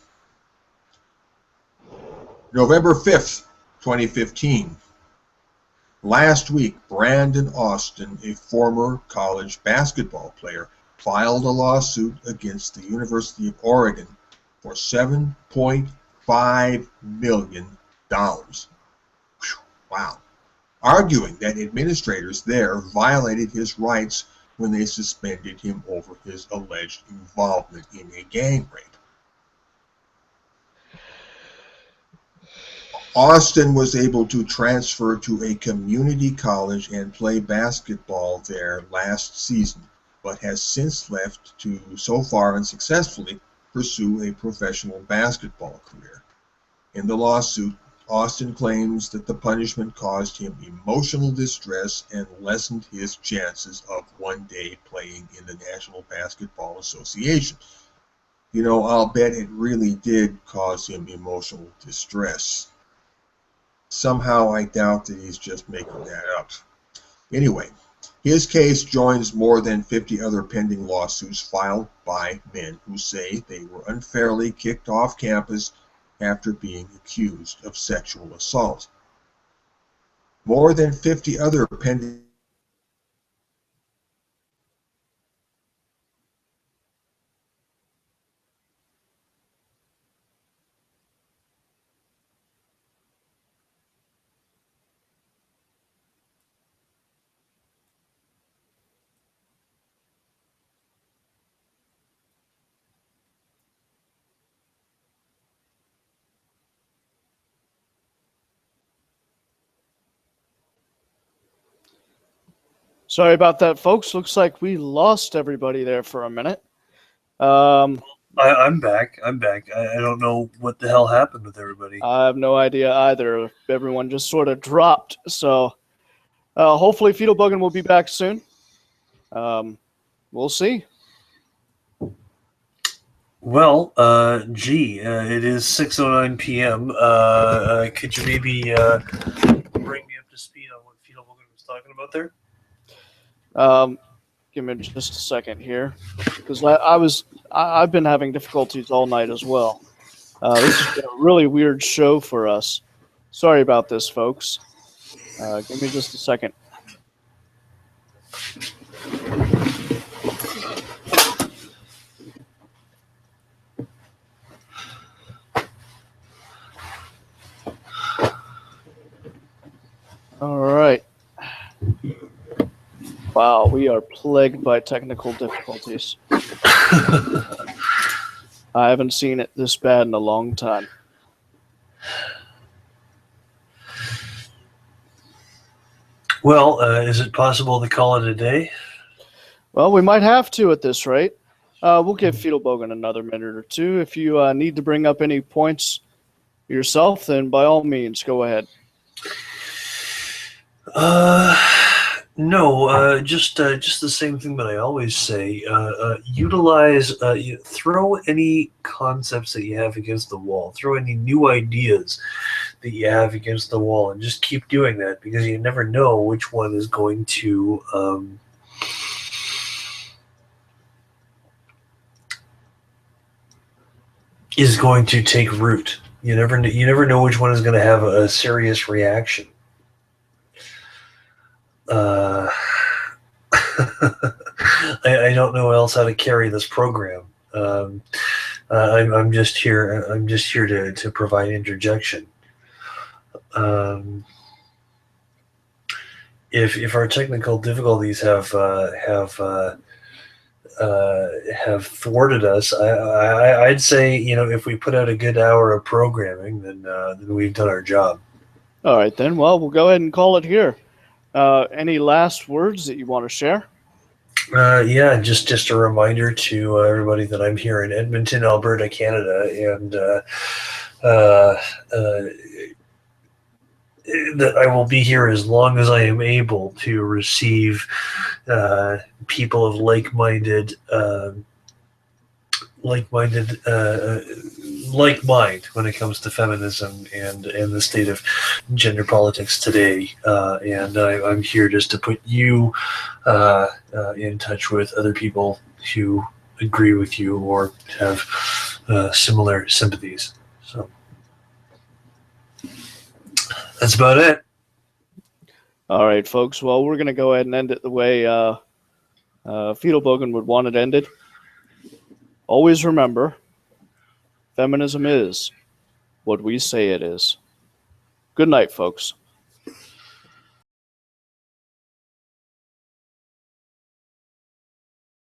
November 5th, 2015. Last week, Brandon Austin, a former college basketball player, filed a lawsuit against the University of Oregon for $7.5 million. Wow. Arguing that administrators there violated his rights when they suspended him over his alleged involvement in a gang rape. Austin was able to transfer to a community college and play basketball there last season, but has since left to, so far unsuccessfully, pursue a professional basketball career. In the lawsuit, Austin claims that the punishment caused him emotional distress and lessened his chances of one day playing in the National Basketball Association. You know, I'll bet it really did cause him emotional distress. Somehow I doubt that he's just making that up. Anyway, his case joins more than 50 other pending lawsuits filed by men who say they were unfairly kicked off campus after being accused of sexual assault. More than 50 other pending Sorry about that, folks. Looks like we lost everybody there for a minute. Um, I'm back. I'm back. I don't know what the hell happened with everybody. I have no idea either. Everyone just sort of dropped. So hopefully Fetal Bogan will be back soon. We'll see. Well, it is 6:09 p.m. Could you maybe bring me up to speed on what Fetal Bogan was talking about there? Give me just a second here, because I've been having difficulties all night as well. This has been a really weird show for us. Sorry about this, folks. Give me just a second. All right. Wow, we are plagued by technical difficulties. I haven't seen it this bad in a long time. Well, is it possible to call it a day? Well, we might have to at this rate. We'll give Fetal Bogan another minute or two. If you need to bring up any points yourself, then by all means, go ahead. No, just the same thing that I always say. Throw any concepts that you have against the wall. Throw any new ideas that you have against the wall, and just keep doing that, because you never know which one is going to take root. You never know which one is going to have a serious reaction. I don't know else how to carry this program. I'm just here. I'm just here to provide interjection. If our technical difficulties have thwarted us, I'd say, if we put out a good hour of programming, then we've done our job. All right, then. Well, we'll go ahead and call it here. Any last words that you want to share? Yeah, just a reminder to everybody that I'm here in Edmonton, Alberta, Canada, and that I will be here as long as I am able to receive people of like-minded like mind when it comes to feminism and the state of gender politics today. And I'm here just to put you in touch with other people who agree with you or have similar sympathies. So that's about it. All right, folks. Well, we're going to go ahead and end it the way Fetal Bogan would want it ended. Always remember, feminism is what we say it is. Good night, folks.